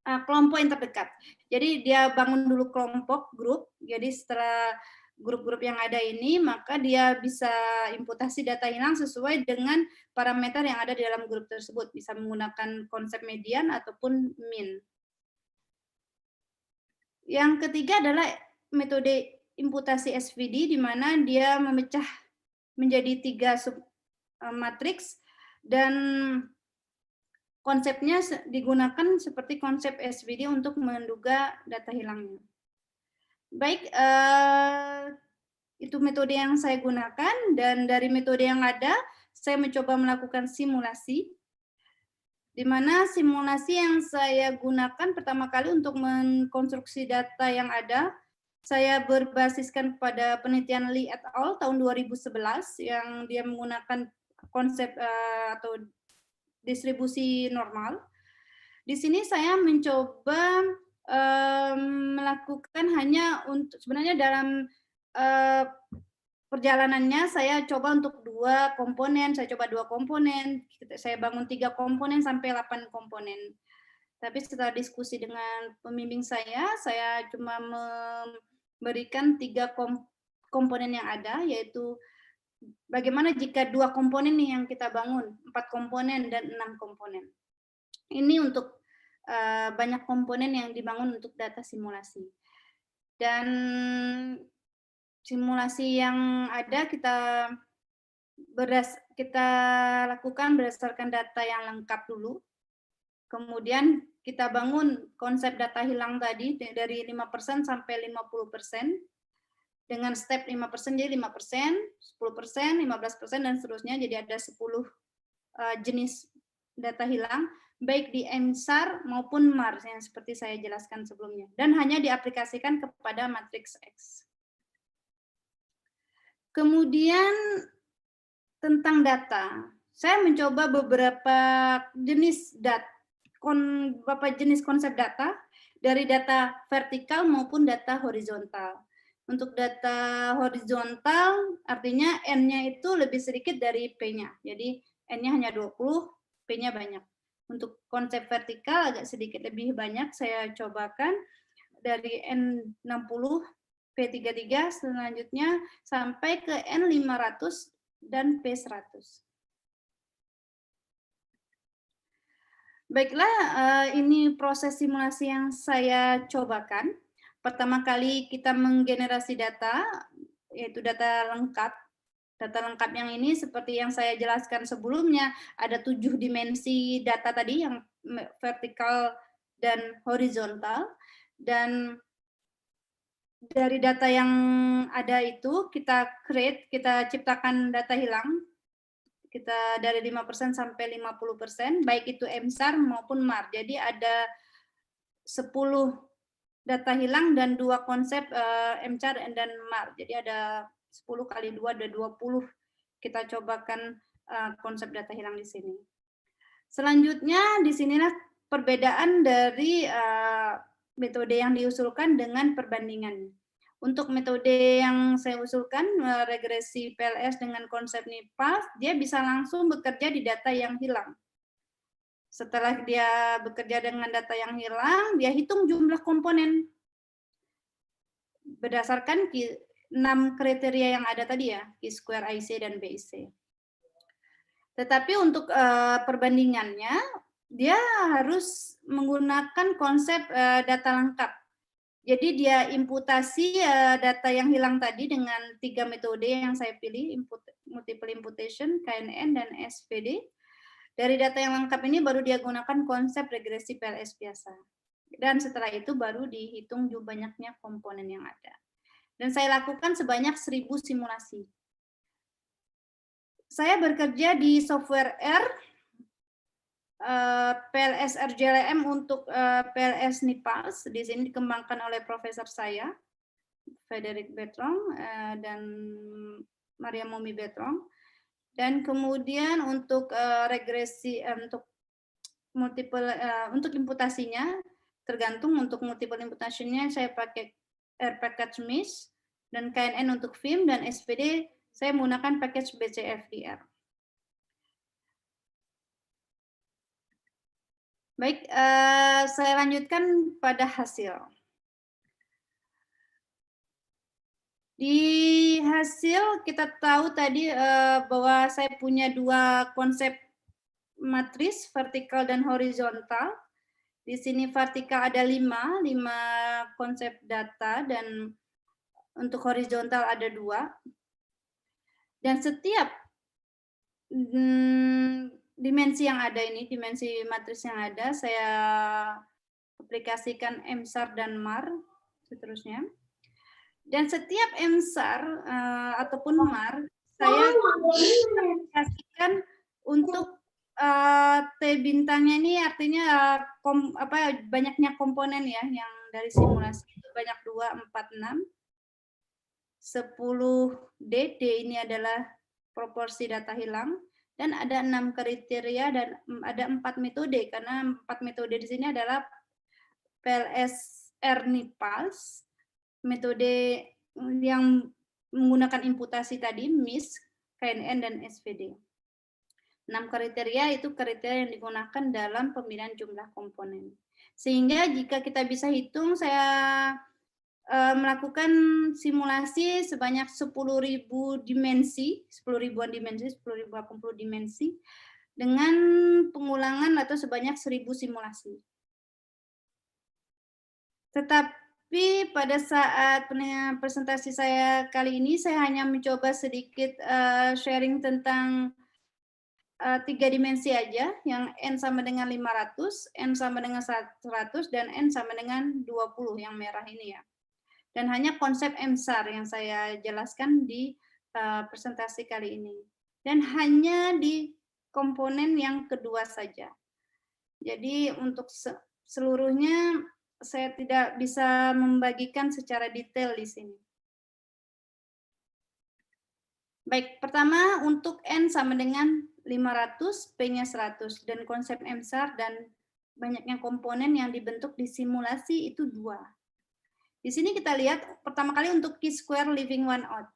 kelompok yang terdekat. Jadi dia bangun dulu kelompok, grup. Jadi setelah grup-grup yang ada ini, maka dia bisa imputasi data hilang sesuai dengan parameter yang ada di dalam grup tersebut. Bisa menggunakan konsep median ataupun mean. Yang ketiga adalah metode imputasi SVD, di mana dia memecah menjadi 3 matriks, dan konsepnya digunakan seperti konsep SVD untuk menduga data hilangnya. Baik, itu metode yang saya gunakan, dan dari metode yang ada, saya mencoba melakukan simulasi, di mana simulasi yang saya gunakan pertama kali untuk mengkonstruksi data yang ada, saya berbasiskan pada penelitian Lee et al. Tahun 2011, yang dia menggunakan konsep atau distribusi normal. Di sini saya mencoba melakukan hanya untuk, sebenarnya dalam perjalanannya saya coba untuk 2 komponen, saya bangun 3 komponen sampai 8 komponen. Tapi setelah diskusi dengan pembimbing saya cuma memberikan 3 komponen yang ada, yaitu bagaimana jika 2 komponen nih yang kita bangun, 4 komponen dan 6 komponen. Ini untuk banyak komponen yang dibangun untuk data simulasi. Dan simulasi yang ada kita lakukan berdasarkan data yang lengkap dulu. Kemudian kita bangun konsep data hilang tadi dari 5% sampai 50%, dengan step 5% jadi 5%, 10%, 15%, dan seterusnya. Jadi ada 10 jenis data hilang, baik di MSAR maupun MAR, yang seperti saya jelaskan sebelumnya, dan hanya diaplikasikan kepada matriks X. Kemudian tentang data, saya mencoba beberapa jenis konsep data, dari data vertikal maupun data horizontal. Untuk data horizontal, artinya N-nya itu lebih sedikit dari P-nya. Jadi N-nya hanya 20, P-nya banyak. Untuk konsep vertikal agak sedikit lebih banyak, saya cobakan dari N60, P33, selanjutnya sampai ke N500 dan P100. Baiklah, ini proses simulasi yang saya cobakan. Pertama kali kita menggenerasi data, yaitu data lengkap. Data lengkap yang ini seperti yang saya jelaskan sebelumnya, ada 7 dimensi data tadi, yang vertikal dan horizontal. Dan dari data yang ada itu kita ciptakan data hilang. Kita dari 5% sampai 50%, baik itu MSAR maupun MAR. Jadi ada 10 data hilang dan 2 konsep MSAR dan MAR. Jadi ada 10 kali 2 ada 20. Kita cobakan konsep data hilang di sini. Selanjutnya di sinilah perbedaan dari metode yang diusulkan dengan perbandingan. Untuk metode yang saya usulkan, regresi PLS dengan konsep NIPALS, dia bisa langsung bekerja di data yang hilang. Setelah dia bekerja dengan data yang hilang, dia hitung jumlah komponen berdasarkan 6 kriteria yang ada tadi ya, Q-square, IC, dan BIC. Tetapi untuk perbandingannya, dia harus menggunakan konsep data lengkap. Jadi dia imputasi data yang hilang tadi dengan 3 metode yang saya pilih, multiple imputation, KNN, dan SVD. Dari data yang lengkap ini baru dia gunakan konsep regresi PLS biasa. Dan setelah itu baru dihitung banyaknya komponen yang ada. Dan saya lakukan sebanyak 1000 simulasi. Saya bekerja di software R, PLS RJLM untuk PLS NIPALS, di sini dikembangkan oleh profesor saya, Frederick Bertrand dan Maria Momi Bertrand. Dan kemudian untuk regresi, untuk untuk imputasinya, tergantung. Untuk multiple imputationnya saya pakai R package MIS, dan KNN untuk Vim, dan SVD saya menggunakan package BCFDR. Baik, saya lanjutkan pada hasil. Di hasil kita tahu tadi bahwa saya punya 2 konsep matris, vertikal dan horizontal. Di sini vertikal ada 5 konsep data, dan untuk horizontal ada 2. Dan setiap dimensi yang ada ini, dimensi matris yang ada, saya aplikasikan MSAR dan MAR, seterusnya. Dan setiap MSAR ataupun MAR, saya aplikasikan untuk T bintangnya ini artinya banyaknya komponen ya, yang dari simulasi itu banyak 2, 4, 6. 10 DD ini adalah proporsi data hilang, dan ada 6 kriteria dan ada 4 metode, karena 4 metode di sini adalah PLSR NIPALS, metode yang menggunakan imputasi tadi, MIS, KNN, dan SVD. 6 kriteria itu kriteria yang digunakan dalam pemilihan jumlah komponen. Sehingga jika kita bisa hitung, saya melakukan simulasi sebanyak 10.000 dimensi, 10.000-an dimensi, 10.080 dimensi, dengan pengulangan atau sebanyak 1.000 simulasi. Tetapi pada saat presentasi saya kali ini, saya hanya mencoba sedikit sharing tentang 3 dimensi aja, yang N sama dengan 500, N sama dengan 100, dan N sama dengan 20, yang merah ini ya. Dan hanya konsep MSAR yang saya jelaskan di presentasi kali ini. Dan hanya di komponen yang kedua saja. Jadi untuk seluruhnya saya tidak bisa membagikan secara detail di sini. Baik, pertama untuk N sama dengan 500, P-nya 100, dan konsep MSAR dan banyaknya komponen yang dibentuk di simulasi itu 2. Di sini kita lihat pertama kali untuk Chi-square leaving 1 out.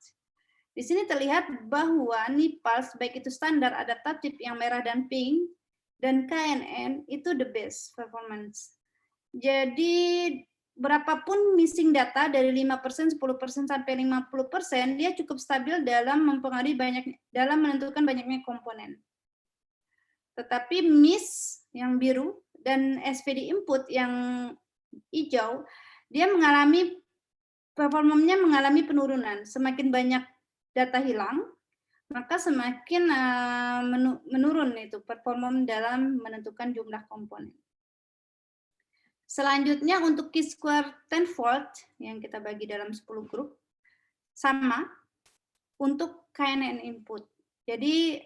Di sini terlihat bahwa NIPALS, baik itu standar, adaptatif yang merah dan pink, dan KNN itu the best performance. Jadi berapapun missing data dari 5%, 10%, sampai 50%, dia cukup stabil dalam mempengaruhi dalam menentukan banyaknya komponen. Tetapi miss yang biru dan SVD input yang hijau, dia performanya mengalami penurunan. Semakin banyak data hilang, maka semakin menurun itu performa dalam menentukan jumlah komponen. Selanjutnya untuk Chi-square tenfold yang kita bagi dalam 10 grup, sama untuk KNN input. Jadi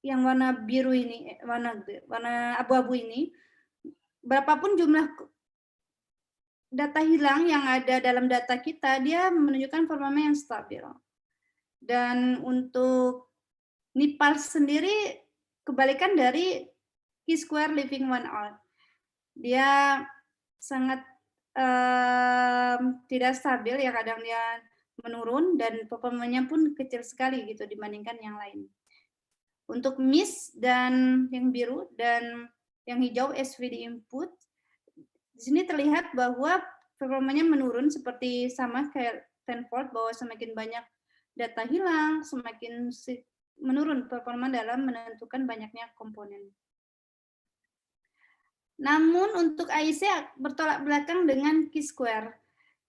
yang warna biru ini, warna abu-abu ini, berapapun jumlah data hilang yang ada dalam data kita, dia menunjukkan performa yang stabil. Dan untuk NIPALS sendiri kebalikan dari Chi-square leaving 1 out. Dia sangat tidak stabil ya, kadang dia menurun dan performanya pun kecil sekali gitu dibandingkan yang lain. Untuk miss dan yang biru dan yang hijau SVD input, di sini terlihat bahwa performanya menurun seperti sama kayak tenfold, bahwa semakin banyak data hilang, semakin menurun performa dalam menentukan banyaknya komponen. Namun untuk AIC bertolak belakang dengan Chi-square.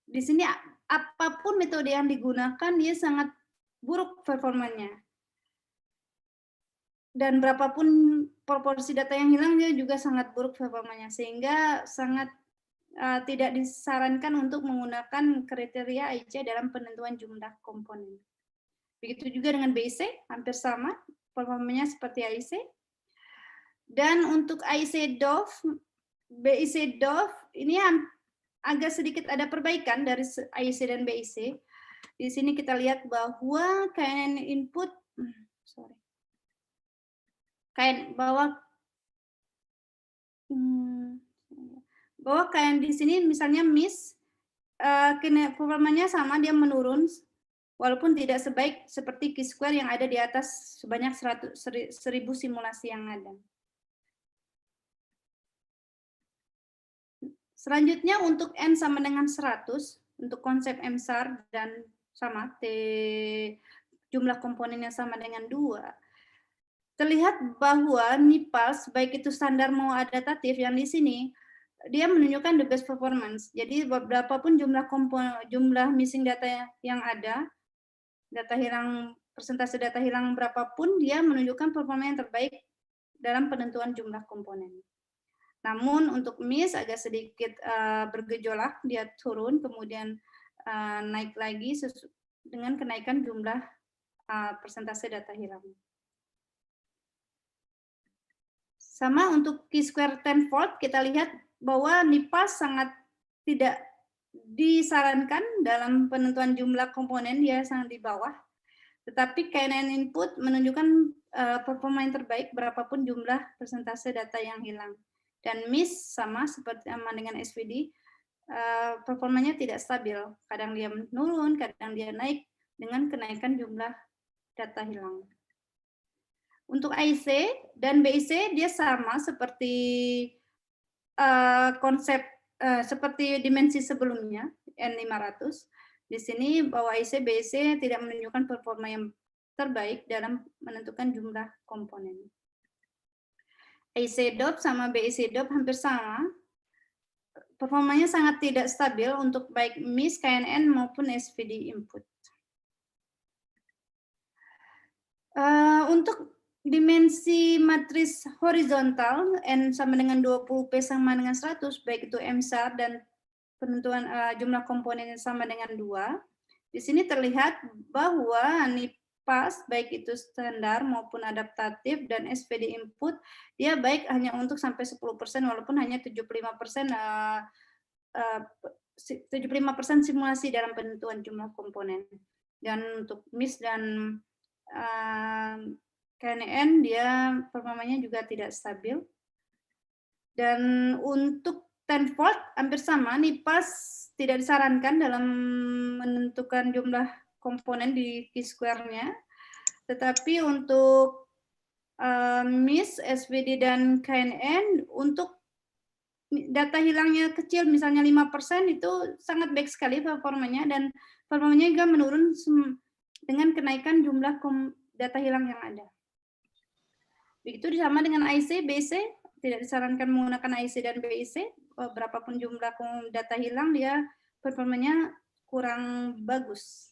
Di sini apapun metode yang digunakan, dia sangat buruk performanya. Dan berapapun proporsi data yang hilang, dia juga sangat buruk performanya. Sehingga sangat tidak disarankan untuk menggunakan kriteria AIC dalam penentuan jumlah komponen. Begitu juga dengan BIC, hampir sama performanya seperti AIC. Dan untuk AIC-DOF, BIC-DOF ini agak sedikit ada perbaikan dari AIC dan BIC. Di sini kita lihat bahwa KNN input, bahwa KNN di sini misalnya miss, performanya sama, dia menurun, walaupun tidak sebaik seperti Chi-square yang ada di atas sebanyak 1.000 simulasi yang ada. Selanjutnya untuk N sama dengan 100, untuk konsep MSAR dan sama, jumlah komponennya sama dengan 2. terlihat bahwa NIPALS, baik itu standar mau adaptatif, yang di sini dia menunjukkan the best performance. Jadi berapapun jumlah missing data yang ada, data hilang, persentase data hilang berapapun, dia menunjukkan performa yang terbaik dalam penentuan jumlah komponen. Namun untuk miss agak sedikit bergejolak, dia turun, kemudian naik lagi dengan kenaikan jumlah persentase data hilang. Sama untuk chi-square tenfold, kita lihat bahwa NIPALS sangat tidak disarankan dalam penentuan jumlah komponen, dia sangat di bawah. Tetapi KNN input menunjukkan performa yang terbaik berapapun jumlah persentase data yang hilang. Dan miss sama seperti dengan SVD, performanya tidak stabil. Kadang dia menurun, kadang dia naik dengan kenaikan jumlah data hilang. Untuk AIC dan BIC dia sama seperti konsep seperti dimensi sebelumnya N500. Di sini bahwa AIC BIC tidak menunjukkan performa yang terbaik dalam menentukan jumlah komponen. AIC DOP sama BIC DOP hampir sama. Performanya sangat tidak stabil untuk baik MIS, KNN maupun SVD input. Untuk dimensi matris horizontal N sama dengan 20, P sama dengan 100, baik itu MSAR dan penentuan jumlah komponen yang sama dengan 2. Di sini terlihat bahwa NIPALS, baik itu standar maupun adaptatif dan SVD input, dia baik hanya untuk sampai 10%, walaupun hanya 75% simulasi dalam penentuan jumlah komponen. Dan untuk MIS dan KNN dia performanya juga tidak stabil. Dan untuk tenfold hampir sama, NIPALS tidak disarankan dalam menentukan jumlah komponen di chi-square-nya. Tetapi untuk MIS, SVD dan KNN untuk data hilangnya kecil, misalnya 5%, itu sangat baik sekali performanya, dan performanya juga menurun dengan kenaikan jumlah data hilang yang ada. Begitu sama dengan AIC, BIC, tidak disarankan menggunakan AIC dan BIC, berapapun jumlah data hilang, dia performanya kurang bagus.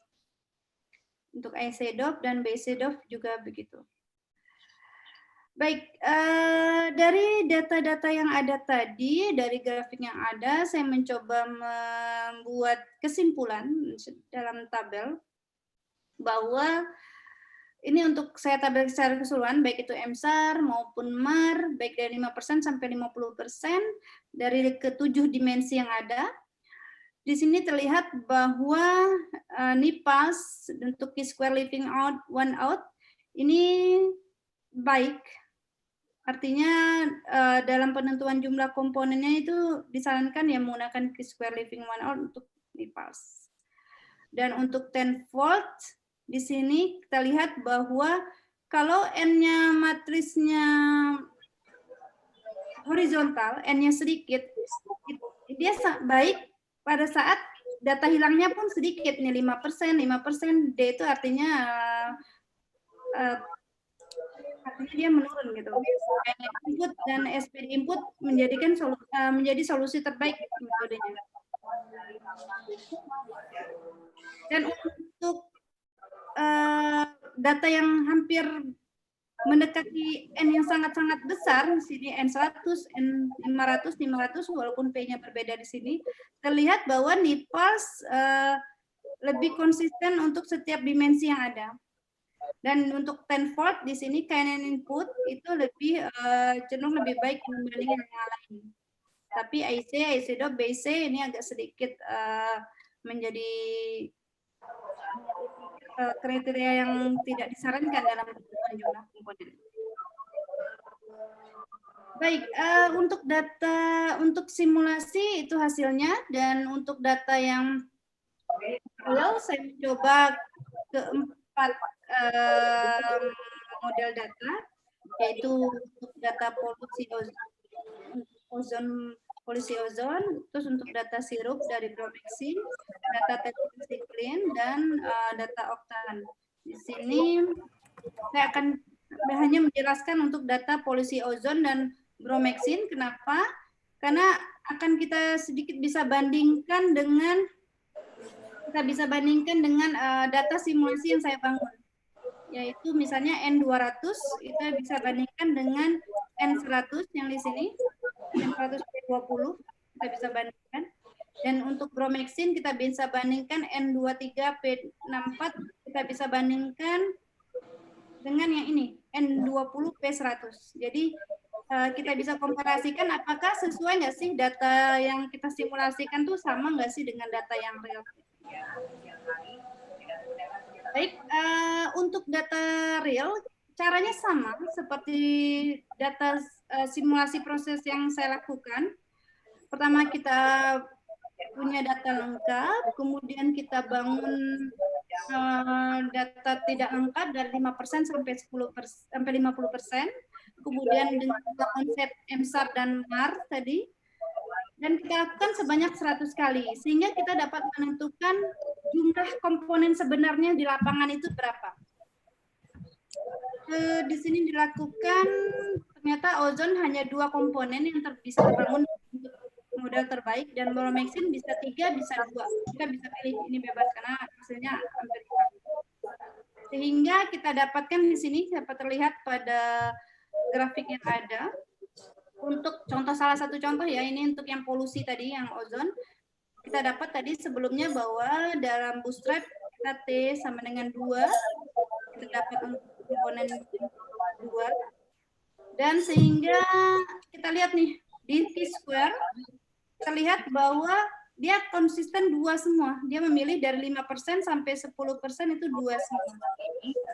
Untuk AIC DOP dan BIC DOP juga begitu. Baik, dari data-data yang ada tadi, dari grafik yang ada, saya mencoba membuat kesimpulan dalam tabel bahwa ini untuk saya tabel secara keseluruhan, baik itu MSAR maupun MAR, baik dari 5% sampai 50% dari ke-7 dimensi yang ada. Di sini terlihat bahwa NIPALS untuk chi-square leaving out, one out, ini baik. Artinya dalam penentuan jumlah komponennya itu disarankan ya menggunakan chi-square leaving one out untuk NIPALS. Dan untuk tenfold, di sini kita lihat bahwa kalau N-nya matrisnya horizontal, N-nya sedikit, dia baik pada saat data hilangnya pun sedikit, nih 5%, D itu artinya dia menurun gitu. Input dan SVD input menjadi solusi terbaik metodenya. Dan untuk data yang hampir mendekati N yang sangat-sangat besar, di sini N100, N500, 500, walaupun P-nya berbeda di sini, terlihat bahwa NIPALS lebih konsisten untuk setiap dimensi yang ada. Dan untuk tenfold di sini KNN input itu lebih cenderung lebih baik dibandingkan yang lain. Tapi AIC DOP, BIC ini agak sedikit menjadi kriteria yang tidak disarankan dalam penentuan jumlah komponen. Baik, untuk data untuk simulasi itu hasilnya, dan untuk data yang real saya mencoba keempat model data, yaitu untuk data polusi ozon, terus untuk data sirup dari Bromexin, data tetrasiklin, dan data oktan. Di sini saya akan hanya menjelaskan untuk data polusi ozon dan bromexin. Kenapa? Karena akan kita sedikit bisa bandingkan dengan data simulasi yang saya bangun, yaitu misalnya N200 kita bisa bandingkan dengan N100 yang di sini, N100P20 kita bisa bandingkan, dan untuk bromexin kita bisa bandingkan N23P64 kita bisa bandingkan dengan yang ini N20P100. Jadi kita bisa komparasikan apakah sesuai nggak sih data yang kita simulasikan tuh sama nggak sih dengan data yang real. Baik, untuk data real caranya sama seperti data simulasi proses yang saya lakukan. Pertama kita punya data lengkap, kemudian kita bangun data tidak lengkap dari 5% sampai 10% sampai 50%. Kemudian dengan konsep MSAR dan MAR tadi, dan kita lakukan sebanyak 100 kali, sehingga kita dapat menentukan jumlah komponen sebenarnya di lapangan itu berapa. Di sini dilakukan, ternyata ozon hanya 2 komponen yang bisa terbangun model terbaik, dan bromexin bisa 3, bisa 2. Kita bisa pilih, ini bebas karena hasilnya hampir sama. Sehingga kita dapatkan di sini dapat terlihat pada grafik yang ada. Untuk contoh, salah satu contoh ya, ini untuk yang polusi tadi, yang ozon. Kita dapat tadi sebelumnya bahwa dalam bootstrap kita T sama dengan 2. Kita dapat untuk komponen 2. Dan sehingga kita lihat nih, di T-square, terlihat bahwa dia konsisten 2 semua. Dia memilih dari 5% sampai 10% itu 2 semua.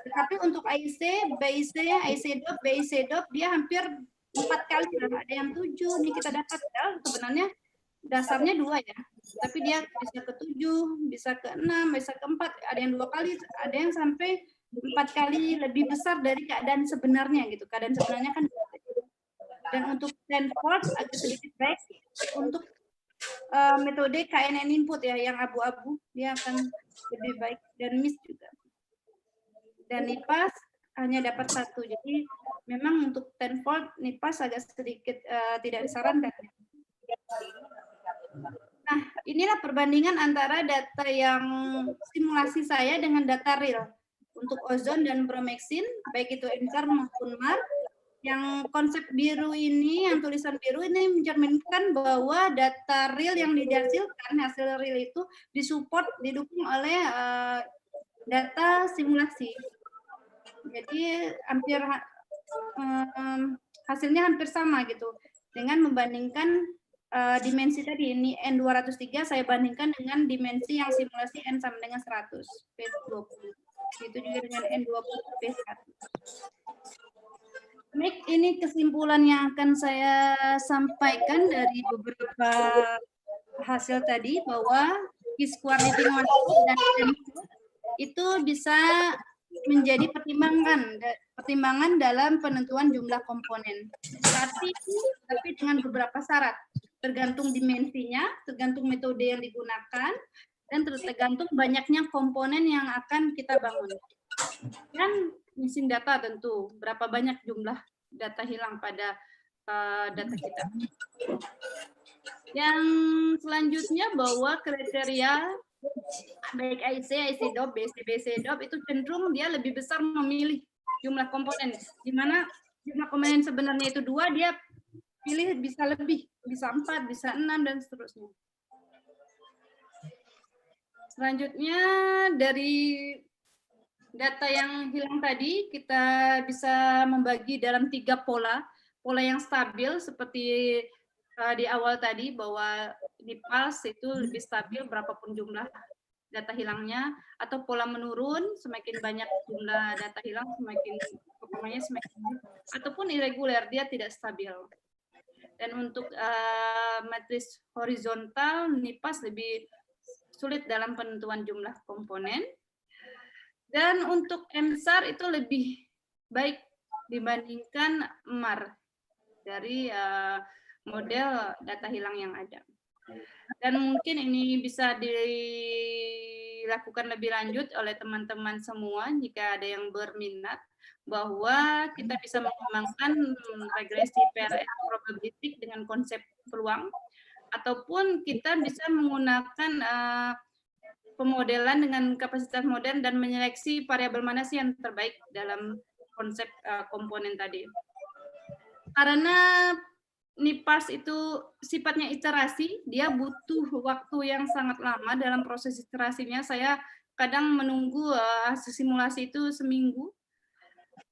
Tetapi untuk AIC, BIC, IC-DOP, BIC-DOP, dia hampir 4 kali, ada yang 7. Ini kita dapat ya, sebenarnya dasarnya 2 ya. Tapi dia bisa ke 7, bisa ke 6, bisa ke 4, ada yang 2 kali, ada yang sampai 4 kali lebih besar dari keadaan sebenarnya gitu. Keadaan sebenarnya kan. Dan untuk Stanford agak sedikit baik untuk metode KNN input ya, yang abu-abu, dia akan lebih baik, dan MIS juga. Dan NIPAS hanya dapat 1. Jadi memang untuk Stanford NIPAS agak sedikit tidak disarankan. Nah, inilah perbandingan antara data yang simulasi saya dengan data real untuk ozon dan bromexin, baik itu MSAR maupun MAR. Yang konsep biru ini, yang tulisan biru ini mencerminkan bahwa data real yang dihasilkan, hasil real itu disupport, didukung oleh data simulasi. Jadi hampir hasilnya hampir sama gitu. Dengan membandingkan dimensi tadi, ini N203 saya bandingkan dengan dimensi yang simulasi N sama dengan 100 P20. Itu juga dengan N20 P1. Baik, ini kesimpulan yang akan saya sampaikan dari beberapa hasil tadi, bahwa T-square living dan itu bisa menjadi pertimbangan dalam penentuan jumlah komponen. Tapi dengan beberapa syarat, tergantung dimensinya, tergantung metode yang digunakan, dan tergantung banyaknya komponen yang akan kita bangun. Dan missing data tentu, berapa banyak jumlah data hilang pada data kita. Yang selanjutnya bahwa kriteria baik IC, IC-DOP, BC, BC-DOP itu cenderung dia lebih besar memilih jumlah komponen. Di mana jumlah komponen sebenarnya itu 2, dia pilih bisa lebih, bisa 4, bisa 6, dan seterusnya. Selanjutnya dari data yang hilang tadi, kita bisa membagi dalam 3 pola. Pola yang stabil seperti di awal tadi, bahwa di PALS itu lebih stabil berapapun jumlah data hilangnya, atau pola menurun, semakin banyak jumlah data hilang, semakin performanya semakin baik, ataupun irregular, dia tidak stabil. Dan untuk matris horizontal, NIPAS lebih sulit dalam penentuan jumlah komponen. Dan untuk MSAR itu lebih baik dibandingkan MAR dari model data hilang yang ada. Dan mungkin ini bisa dilakukan lebih lanjut oleh teman-teman semua jika ada yang berminat, bahwa kita bisa mengembangkan regresi PLS probabilistik dengan konsep peluang, ataupun kita bisa menggunakan pemodelan dengan kapasitas modern dan menyeleksi variabel mana sih yang terbaik dalam konsep komponen tadi. Karena NIPARS itu sifatnya iterasi, dia butuh waktu yang sangat lama dalam proses iterasinya. Saya kadang menunggu hasil simulasi itu seminggu,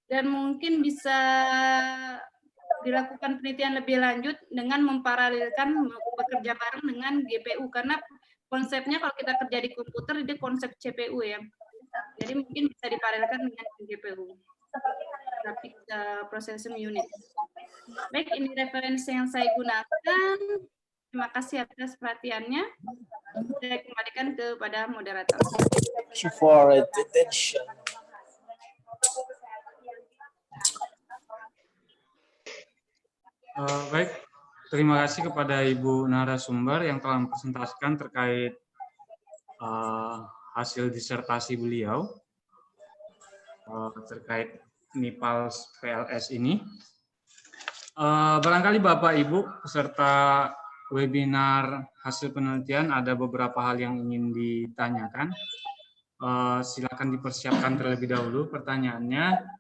dan mungkin bisa dilakukan penelitian lebih lanjut dengan memparalelkan bekerja bareng dengan GPU, karena konsepnya kalau kita kerja di komputer itu konsep CPU ya. Jadi mungkin bisa diparalelkan dengan GPU. Graphic Processing Unit. Baik, ini referensi yang saya gunakan. Terima kasih atas perhatiannya. Saya kembalikan kepada moderator. Thank you for attention. Baik, terima kasih kepada Ibu narasumber yang telah mempresentasikan terkait hasil disertasi beliau terkait NIPARS PLS ini. Barangkali Bapak Ibu peserta webinar hasil penelitian ada beberapa hal yang ingin ditanyakan. Silakan dipersiapkan terlebih dahulu pertanyaannya.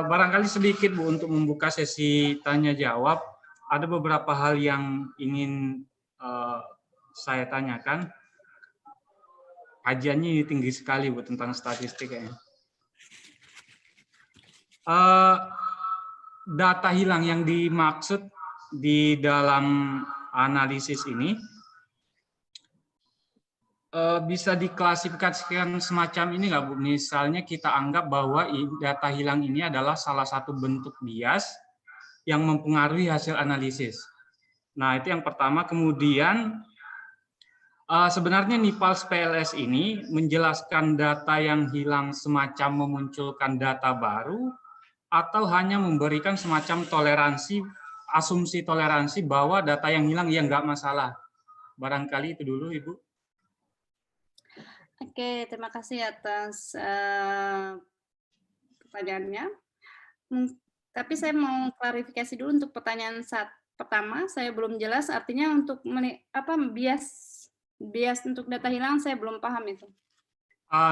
Barangkali sedikit Bu untuk membuka sesi tanya jawab. Ada beberapa hal yang ingin saya tanyakan. Kajiannya tinggi sekali Bu tentang statistik kayaknya. Data hilang yang dimaksud di dalam analisis ini bisa diklasifikasikan semacam ini nggak Bu? Misalnya kita anggap bahwa data hilang ini adalah salah satu bentuk bias yang mempengaruhi hasil analisis. Nah, itu yang pertama. Kemudian sebenarnya NIPARS PLS ini menjelaskan data yang hilang semacam memunculkan data baru, atau hanya memberikan semacam toleransi, asumsi toleransi bahwa data yang hilang ya nggak masalah. Barangkali itu dulu Ibu. Oke, terima kasih atas pertanyaannya. Tapi saya mau klarifikasi dulu untuk pertanyaan pertama, saya belum jelas artinya untuk bias untuk data hilang, saya belum paham itu.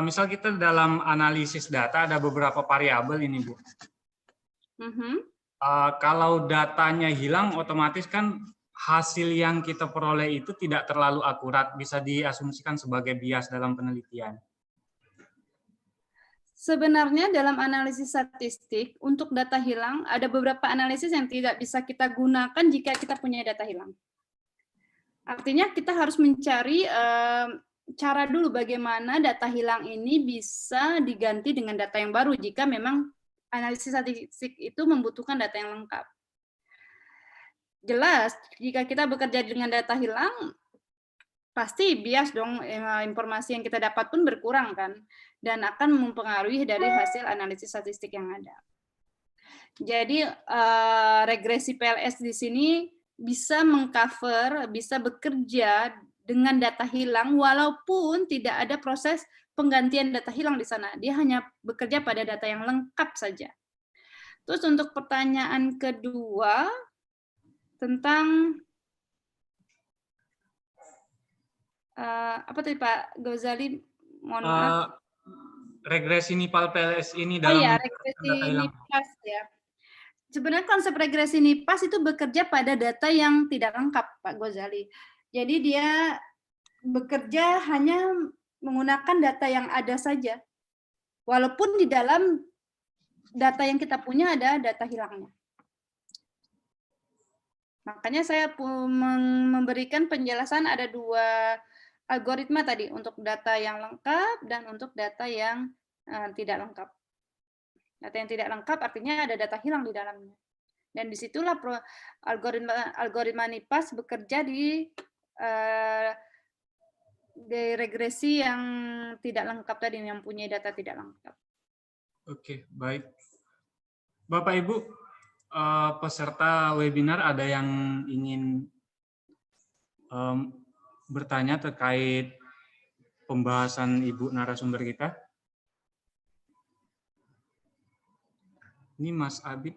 Misal kita dalam analisis data ada beberapa variabel ini Bu. Kalau datanya hilang, otomatis kan hasil yang kita peroleh itu tidak terlalu akurat, bisa diasumsikan sebagai bias dalam penelitian. Sebenarnya dalam analisis statistik, untuk data hilang, ada beberapa analisis yang tidak bisa kita gunakan jika kita punya data hilang. Artinya kita harus mencari cara dulu bagaimana data hilang ini bisa diganti dengan data yang baru jika memang analisis statistik itu membutuhkan data yang lengkap. Jelas, jika kita bekerja dengan data hilang, pasti bias dong, informasi yang kita dapat pun berkurang kan, dan akan mempengaruhi dari hasil analisis statistik yang ada. Jadi regresi PLS di sini bisa mengcover, bisa bekerja dengan data hilang walaupun tidak ada proses penggantian data hilang di sana. Dia hanya bekerja pada data yang lengkap saja. Terus untuk pertanyaan kedua tentang apa tadi Pak Ghazali? Mohon maaf. Regresi NIPARS PLS ini dalam regresi NIPARS ya. Sebenarnya konsep regresi NIPARS itu bekerja pada data yang tidak lengkap, Pak Ghazali. Jadi dia bekerja hanya menggunakan data yang ada saja. Walaupun di dalam data yang kita punya ada data hilangnya. Makanya saya memberikan penjelasan ada dua algoritma tadi, untuk data yang lengkap dan untuk data yang tidak lengkap. Data yang tidak lengkap artinya ada data hilang di dalamnya. Dan disitulah algoritma NIPARS bekerja di regresi yang tidak lengkap tadi, yang punya data tidak lengkap. Oke, baik. Bapak Ibu, peserta webinar ada yang ingin bertanya terkait pembahasan Ibu narasumber kita. Ini Mas Abid.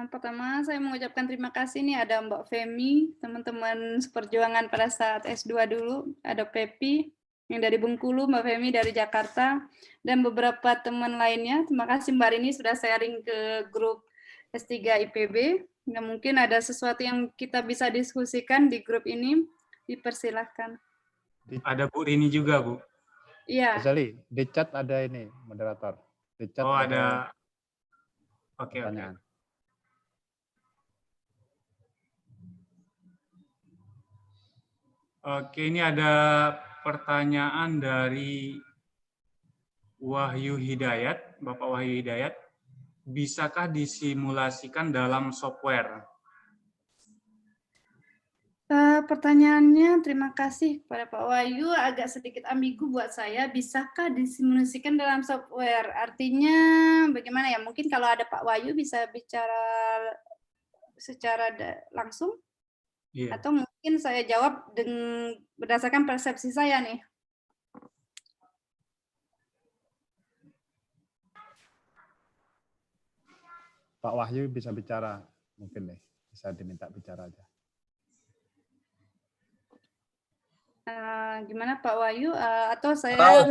Pertama, saya mengucapkan terima kasih nih ada Mbak Femi, teman-teman seperjuangan pada saat S2 dulu, ada Pepi yang dari Bengkulu, Mbak Femi dari Jakarta, dan beberapa teman lainnya. Terima kasih Mbak Rini sudah sharing ke grup S3 IPB. Ya, mungkin ada sesuatu yang kita bisa diskusikan di grup ini, dipersilahkan. Ada Bu Rini juga, Bu. Iya. Ghazali, di chat ada ini moderator. Di chat Oh, ada. Oke, pertanyaan. Oke, ini ada pertanyaan dari Wahyu Hidayat, Bapak Wahyu Hidayat. Bisakah disimulasikan dalam software? Pertanyaannya, terima kasih kepada Pak Wahyu, agak sedikit ambigu buat saya. Bisakah disimulasikan dalam software? Artinya bagaimana ya? Mungkin kalau ada Pak Wahyu bisa bicara secara langsung? Iya. Atau mungkin saya jawab berdasarkan persepsi saya nih. Pak Wahyu bisa bicara, mungkin nih, bisa diminta bicara aja. Gimana Pak Wahyu? Atau saya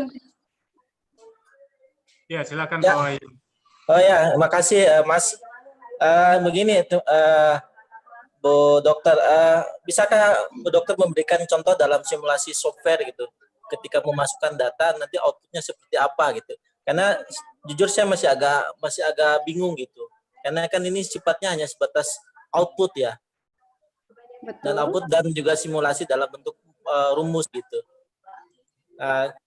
Ya, silakan Ya. Pak Wahyu. Oh ya, makasih Mas. Begini, Bu Dokter, bisakah Bu Dokter memberikan contoh dalam simulasi software gitu, ketika memasukkan data nanti outputnya seperti apa gitu? Karena jujur saya masih agak bingung gitu, karena kan ini sifatnya hanya sebatas output ya, dan output dan juga simulasi dalam bentuk rumus gitu.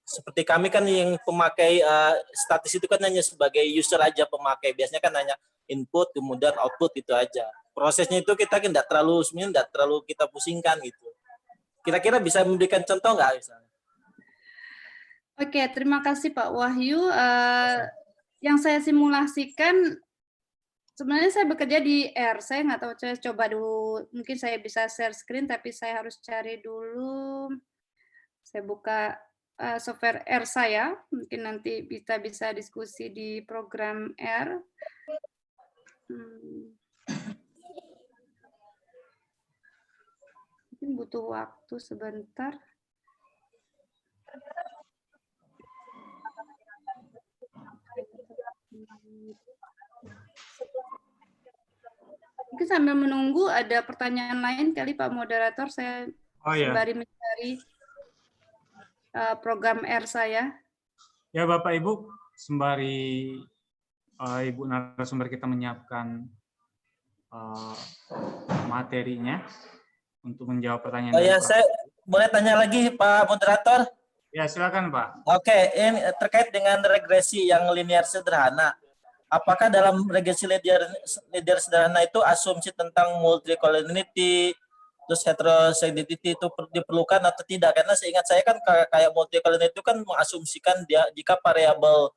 Seperti kami kan yang pemakai statis itu kan hanya sebagai user aja pemakai, biasanya kan hanya input kemudian output itu aja. Prosesnya itu kita tidak terlalu kita pusingkan gitu. Kira-kira bisa memberikan contoh nggak misalnya? Oke, terima kasih Pak Wahyu. Yang saya simulasikan, sebenarnya saya bekerja di R. Saya nggak tahu, saya coba dulu. Mungkin saya bisa share screen, tapi saya harus cari dulu. Saya buka software R saya. Mungkin nanti kita bisa diskusi di program R. Mungkin butuh waktu sebentar. Mungkin sambil menunggu ada pertanyaan lain kali Pak Moderator, saya sembari mencari program R saya. Ya Bapak Ibu, sembari Ibu narasumber kita menyiapkan materinya untuk menjawab pertanyaan. Oh ya, saya boleh tanya lagi Pak Moderator? Ya, silakan Pak. Oke, ini terkait dengan regresi yang linear sederhana. Apakah dalam regresi linear sederhana itu asumsi tentang multicollinearity, terus heterogeneity itu diperlukan atau tidak? Karena seingat saya kan kayak multicollinearity itu kan mengasumsikan dia jika variabel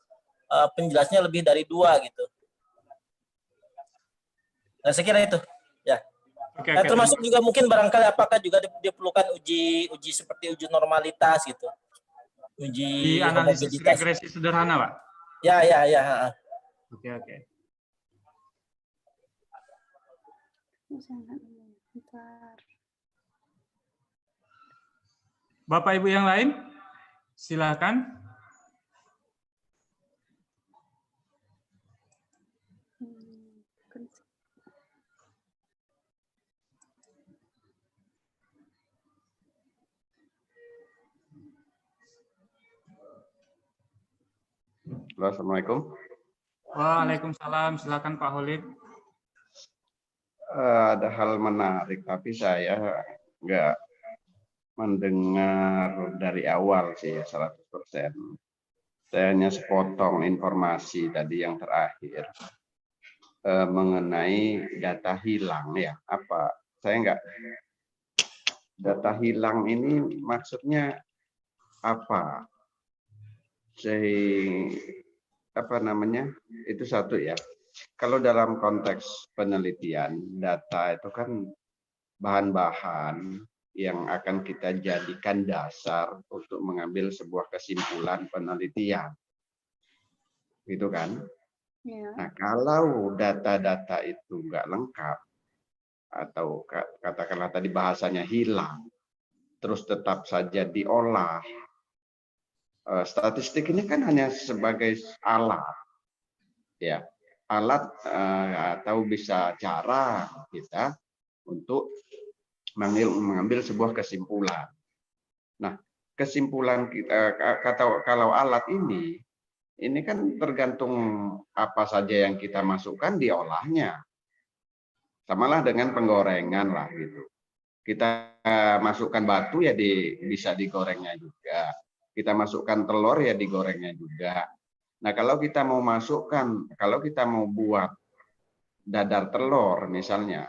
penjelasnya lebih dari 2 gitu. Nah, saya kira itu. Ya. Nah, termasuk juga mungkin barangkali apakah juga diperlukan uji seperti uji normalitas gitu. Uji di analisis regresi sederhana, Pak? Ya. Oke. Bapak Ibu yang lain, silakan. Assalamualaikum. Waalaikumsalam. Silakan Pak Holid. Ada hal menarik, tapi saya nggak mendengar dari awal sih 100%. Saya hanya sepotong informasi tadi yang terakhir mengenai data hilang ya. Apa? Saya nggak. Data hilang ini maksudnya apa? apa namanya, itu satu ya. Kalau dalam konteks penelitian, data itu kan bahan-bahan yang akan kita jadikan dasar untuk mengambil sebuah kesimpulan penelitian. Gitu kan? Ya. Nah, kalau data-data itu nggak lengkap, atau katakanlah tadi bahasanya hilang, terus tetap saja diolah, statistik ini kan hanya sebagai alat, ya, alat atau bisa cara kita untuk mengambil sebuah kesimpulan. Nah, kesimpulan kita kalau alat ini kan tergantung apa saja yang kita masukkan diolahnya. Samalah dengan penggorengan lah gitu. Kita masukkan batu ya bisa digorengnya juga. Kita masukkan telur ya digorengnya juga. Nah, kalau kita mau buat dadar telur misalnya,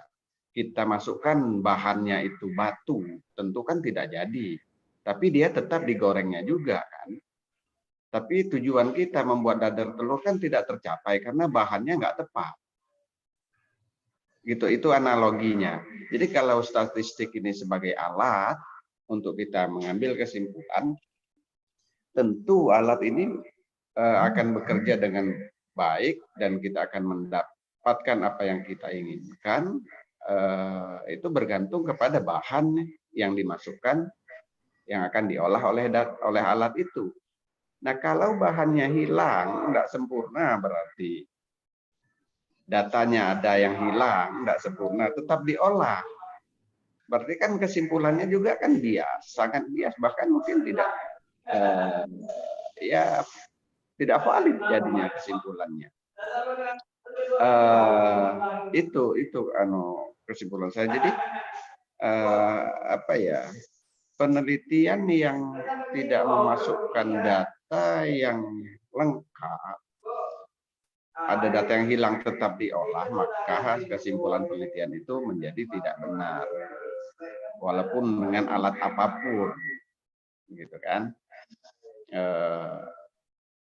kita masukkan bahannya itu batu, tentu kan tidak jadi. Tapi dia tetap digorengnya juga kan. Tapi tujuan kita membuat dadar telur kan tidak tercapai karena bahannya nggak tepat. Gitu, itu analoginya. Jadi kalau statistik ini sebagai alat untuk kita mengambil kesimpulan, tentu alat ini akan bekerja dengan baik dan kita akan mendapatkan apa yang kita inginkan. Itu bergantung kepada bahan yang dimasukkan yang akan diolah oleh alat itu. Nah, kalau bahannya hilang, nggak sempurna berarti datanya ada yang hilang, nggak sempurna, tetap diolah. Berarti kan kesimpulannya juga kan bias, sangat bias, bahkan mungkin tidak tidak valid jadinya kesimpulannya. Itu kesimpulan saya. Jadi penelitian yang tidak memasukkan data yang lengkap, ada data yang hilang tetap diolah, maka kesimpulan penelitian itu menjadi tidak benar, walaupun dengan alat apapun, gitu kan?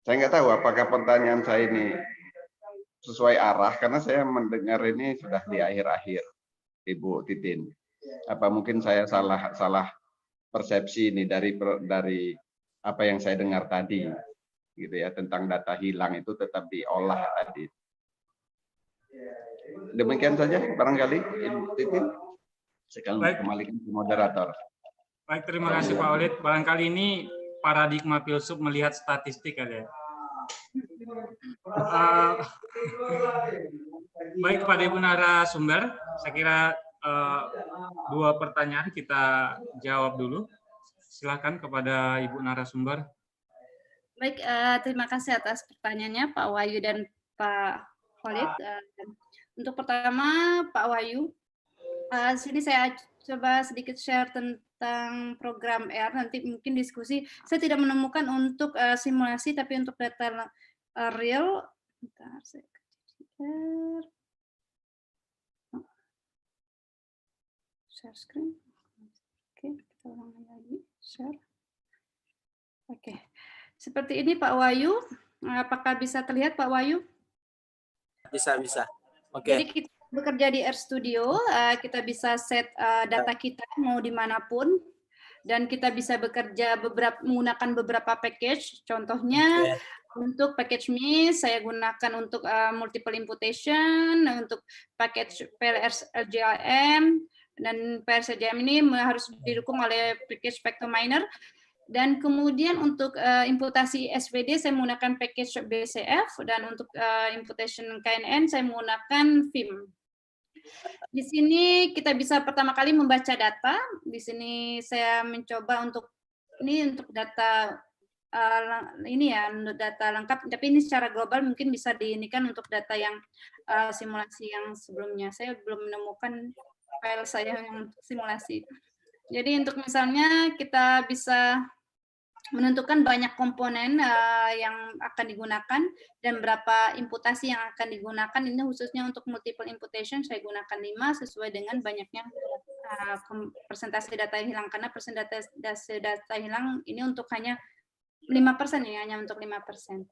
Saya nggak tahu apakah pertanyaan saya ini sesuai arah, karena saya mendengar ini sudah di akhir-akhir, Ibu Titin. Apa mungkin saya salah persepsi ini dari apa yang saya dengar tadi, gitu ya, tentang data hilang itu tetap diolah tadi. Demikian saja barangkali Ibu Titin. Sekarang kembalikan ke moderator. Baik, terima kasih Pak Walid. Barangkali ini paradigma filsuf melihat statistik ada. Baik kepada Ibu narasumber, saya kira dua pertanyaan kita jawab dulu. Silakan kepada Ibu narasumber. Baik, terima kasih atas pertanyaannya Pak Wahyu dan Pak Khalid. Untuk pertama Pak Wahyu, sini saya coba sedikit share tentang program R, nanti mungkin diskusi. Saya tidak menemukan untuk simulasi, tapi untuk data real. Bentar, saya share screen. Oke, kita ulangi lagi, share. Oke, seperti ini Pak Wahyu. Apakah bisa terlihat Pak Wahyu? Bisa. Oke. Jadi kita bekerja di RStudio, kita bisa set data kita mau dimanapun, dan kita bisa bekerja menggunakan beberapa package. Contohnya untuk package MIS saya gunakan untuk multiple imputation, untuk package PLRGLM, dan PLRGLM ini harus didukung oleh package SpectroMiner. Dan kemudian untuk imputasi SVD saya menggunakan package BCF, dan untuk imputation KNN saya menggunakan Vim. Di sini kita bisa pertama kali membaca data. Di sini saya mencoba untuk data untuk data lengkap, tapi ini secara global mungkin bisa diinikan untuk data yang simulasi yang sebelumnya. Saya belum menemukan file saya yang simulasi. Jadi untuk misalnya kita bisa menentukan banyak komponen yang akan digunakan dan berapa imputasi yang akan digunakan. Ini khususnya untuk multiple imputation saya gunakan 5 sesuai dengan banyaknya persentase data yang hilang, karena persentase data hilang ini untuk hanya 5% ya, hanya untuk 5%.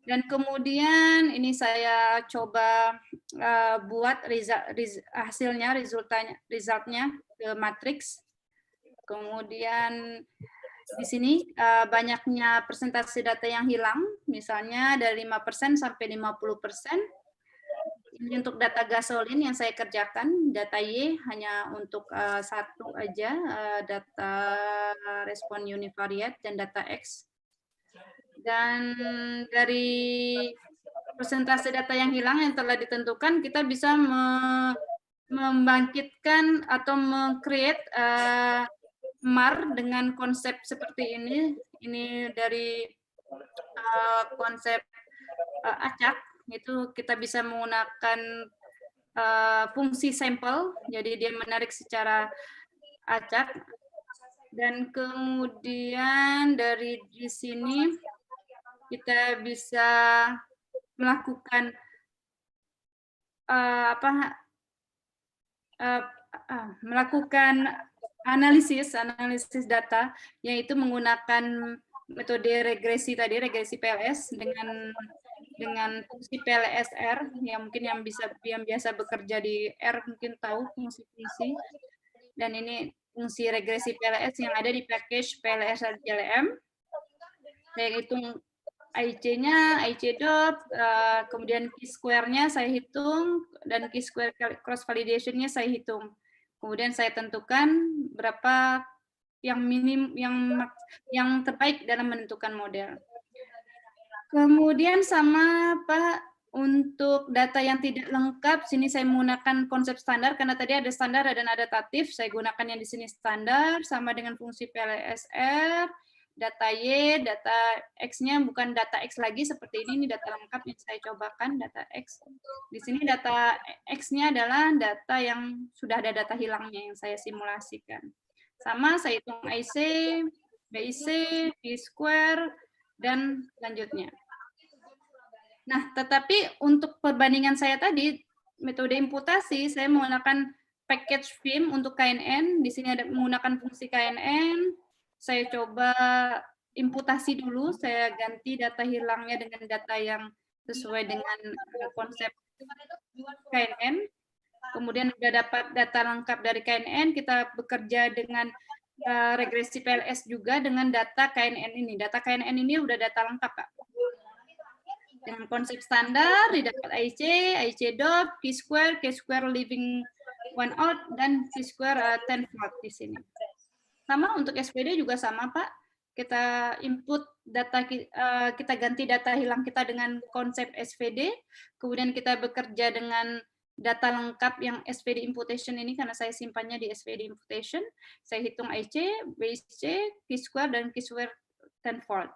Dan kemudian ini saya coba buat resultnya ke matriks. Kemudian di sini banyaknya persentase data yang hilang, misalnya dari 5% sampai 50%. Ini untuk data gasolin yang saya kerjakan, data Y hanya untuk satu aja, data respon univariate dan data X. Dan dari persentase data yang hilang yang telah ditentukan, kita bisa membangkitkan atau meng-create MAR dengan konsep seperti ini. Ini dari konsep acak. Itu kita bisa menggunakan fungsi sampel, jadi dia menarik secara acak. Dan kemudian dari di sini kita bisa melakukan melakukan analisis data, yaitu menggunakan metode regresi tadi, regresi PLS dengan fungsi PLSR yang mungkin yang biasa bekerja di R mungkin tahu fungsi-fungsi, dan ini fungsi regresi PLS yang ada di package PLS-JLM. Saya hitung IC-nya, IC dot, kemudian Q-square-nya saya hitung, dan Q-square cross validation-nya saya hitung. Kemudian saya tentukan berapa yang minim, yang terbaik dalam menentukan model. Kemudian sama Pak, untuk data yang tidak lengkap, sini saya menggunakan konsep standar, karena tadi ada standar dan adaptatif, saya gunakan yang di sini standar, sama dengan fungsi PLSR, data Y, data X-nya bukan data X lagi seperti ini data lengkap yang saya cobakan, data X. Di sini data X-nya adalah data yang sudah ada data hilangnya yang saya simulasikan. Sama, saya hitung IC, BIC, P-square, dan selanjutnya. Nah, tetapi untuk perbandingan saya tadi, metode imputasi, saya menggunakan package Vim untuk KNN. Di sini ada menggunakan fungsi KNN. Saya coba imputasi dulu, saya ganti data hilangnya dengan data yang sesuai dengan konsep KNN. Kemudian sudah dapat data lengkap dari KNN, kita bekerja dengan regresi PLS juga dengan data KNN ini. Data KNN ini sudah data lengkap, Pak. Dengan konsep standar, didapat IC dot, Q-square, K-square leaving one out, dan Q-square 10-fold di sini. Sama untuk SPD juga sama, Pak. Kita input data, kita ganti data hilang kita dengan konsep SVD, kemudian kita bekerja dengan data lengkap yang SVD imputation ini, karena saya simpannya di SVD imputation. Saya hitung IC, BC, Q-square, dan Q-square 10-fold.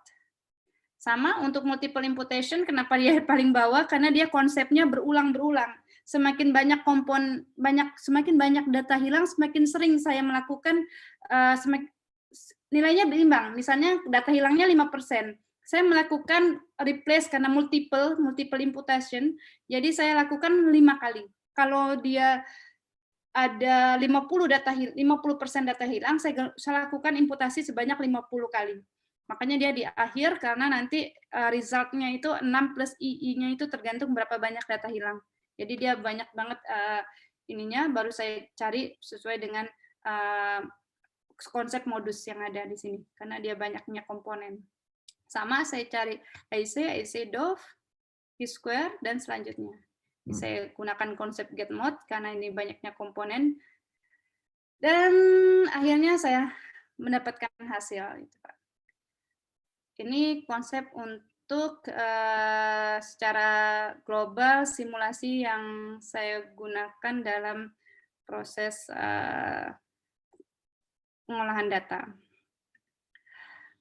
Sama untuk multiple imputation, kenapa dia paling bawah? Karena dia konsepnya berulang-berulang. Semakin banyak semakin banyak data hilang, semakin sering saya melakukan, nilainya berimbang. Misalnya data hilangnya 5%. Saya melakukan replace karena multiple imputation, jadi saya lakukan 5 kali. Kalau dia ada 50% data hilang, saya lakukan imputasi sebanyak 50 kali. Makanya dia di akhir, karena nanti resultnya itu 6 plus II-nya itu tergantung berapa banyak data hilang. Jadi dia banyak banget ininya, baru saya cari sesuai dengan konsep modus yang ada di sini, karena dia banyaknya komponen. Sama, saya cari IC dov, Q-square, dan selanjutnya. Saya gunakan konsep get mode, karena ini banyaknya komponen. Dan akhirnya saya mendapatkan hasil. Itu, Pak. Ini konsep untuk secara global simulasi yang saya gunakan dalam proses pengolahan data.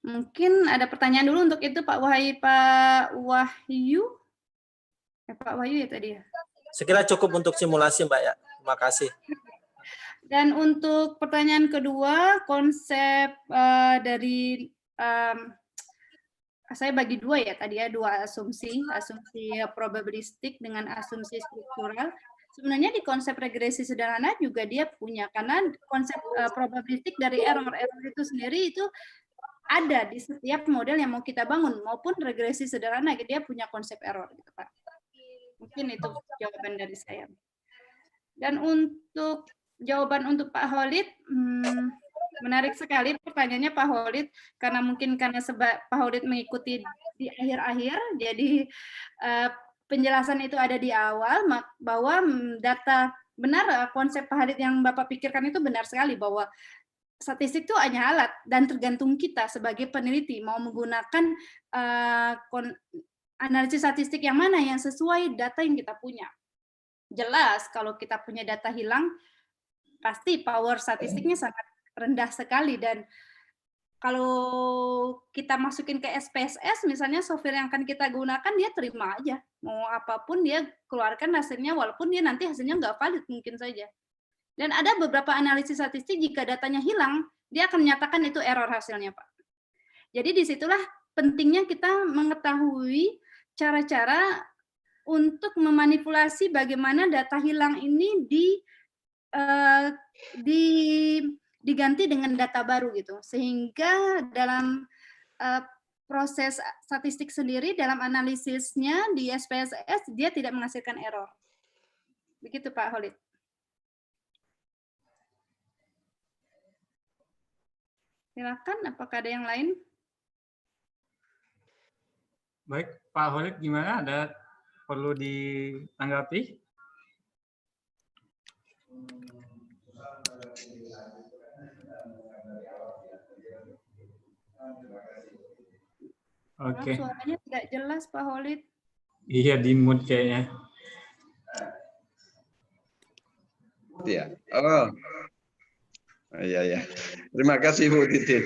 Mungkin ada pertanyaan dulu untuk itu, Pak Wahyu. Pak Wahyu ya tadi ya? Sekira cukup untuk simulasi, Mbak ya. Terima kasih. Dan untuk pertanyaan kedua, konsep dari saya bagi dua ya tadi ya, dua asumsi probabilistik dengan asumsi struktural. Sebenarnya di konsep regresi sederhana juga dia punya, karena konsep probabilistik dari error itu sendiri itu ada di setiap model yang mau kita bangun, maupun regresi sederhana, dia punya konsep error, gitu, Pak. Mungkin itu jawaban dari saya. Dan untuk jawaban untuk Pak Khalid, menarik sekali pertanyaannya Pak Khalid, karena mungkin karena Pak Khalid mengikuti di akhir-akhir, jadi penjelasan itu ada di awal, bahwa data benar, konsep Pak Khalid yang Bapak pikirkan itu benar sekali, bahwa statistik itu hanya alat dan tergantung kita sebagai peneliti mau menggunakan analisis statistik yang mana yang sesuai data yang kita punya. Jelas kalau kita punya data hilang, pasti power statistiknya sangat rendah sekali, dan kalau kita masukin ke SPSS misalnya, software yang akan kita gunakan, dia terima aja mau apapun dia keluarkan hasilnya, walaupun dia nanti hasilnya nggak valid mungkin saja. Dan ada beberapa analisis statistik, jika datanya hilang, dia akan menyatakan itu error hasilnya, Pak. Jadi disitulah pentingnya kita mengetahui cara-cara untuk memanipulasi bagaimana data hilang ini diganti dengan data baru, gitu. Sehingga dalam proses statistik sendiri, dalam analisisnya di SPSS, dia tidak menghasilkan error. Begitu, Pak Khalid. Silakan, apakah ada yang lain? Baik, Pak Khalid, gimana? Ada perlu ditanggapi? Oke. Suaranya tidak jelas, Pak Khalid. Iya, di mute kayaknya. Iya. Oh. Iya. Terima kasih Bu Titin.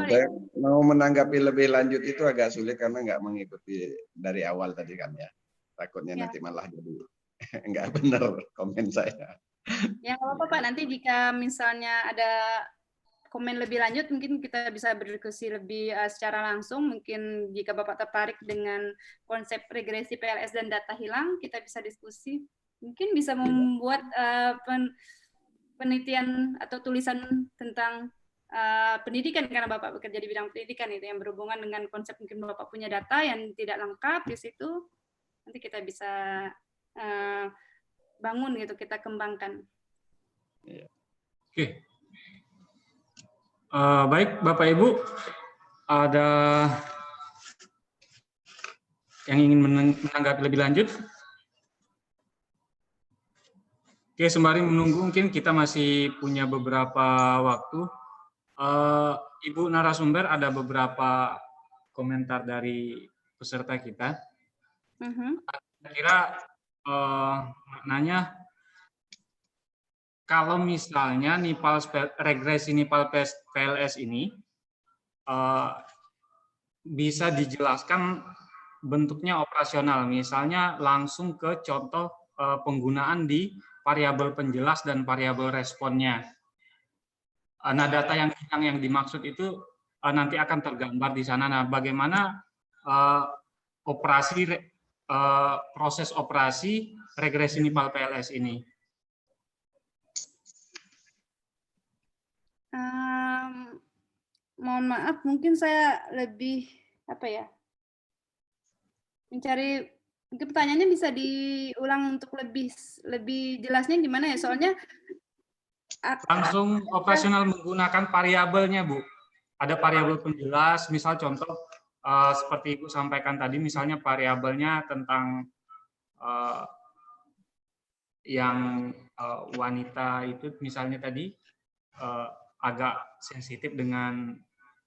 Saya mau menanggapi lebih lanjut itu agak sulit karena nggak mengikuti dari awal tadi kan ya. Takutnya nanti malah jadi nggak benar komen saya. Ya nggak apa-apa Pak, nanti jika misalnya ada komen lebih lanjut mungkin kita bisa berdiskusi lebih secara langsung. Mungkin jika Bapak tertarik dengan konsep regresi PLS dan data hilang, kita bisa diskusi. Mungkin bisa membuat penelitian atau tulisan tentang pendidikan, karena Bapak bekerja di bidang pendidikan, itu yang berhubungan dengan konsep, mungkin Bapak punya data yang tidak lengkap di situ, nanti kita bisa bangun gitu, kita kembangkan. Oke. Baik Bapak Ibu, ada yang ingin menanggapi lebih lanjut? Oke, sembari menunggu, mungkin kita masih punya beberapa waktu. Ibu narasumber, ada beberapa komentar dari peserta kita. Kira-kira maknanya, kalau misalnya regresi NIPAL PLS ini bisa dijelaskan bentuknya operasional, misalnya langsung ke contoh penggunaan di variabel penjelas dan variabel responnya. Nah, data yang dimaksud itu nanti akan tergambar di sana. Nah, bagaimana proses operasi regresi NIPAL PLS ini? Mohon maaf, mungkin saya lebih mencari. Mungkin pertanyaannya bisa diulang untuk lebih jelasnya gimana ya? Soalnya langsung operasional menggunakan variabelnya, Bu. Ada variabel penjelas, misal contoh seperti Ibu sampaikan tadi, misalnya variabelnya tentang yang wanita itu misalnya tadi agak sensitif dengan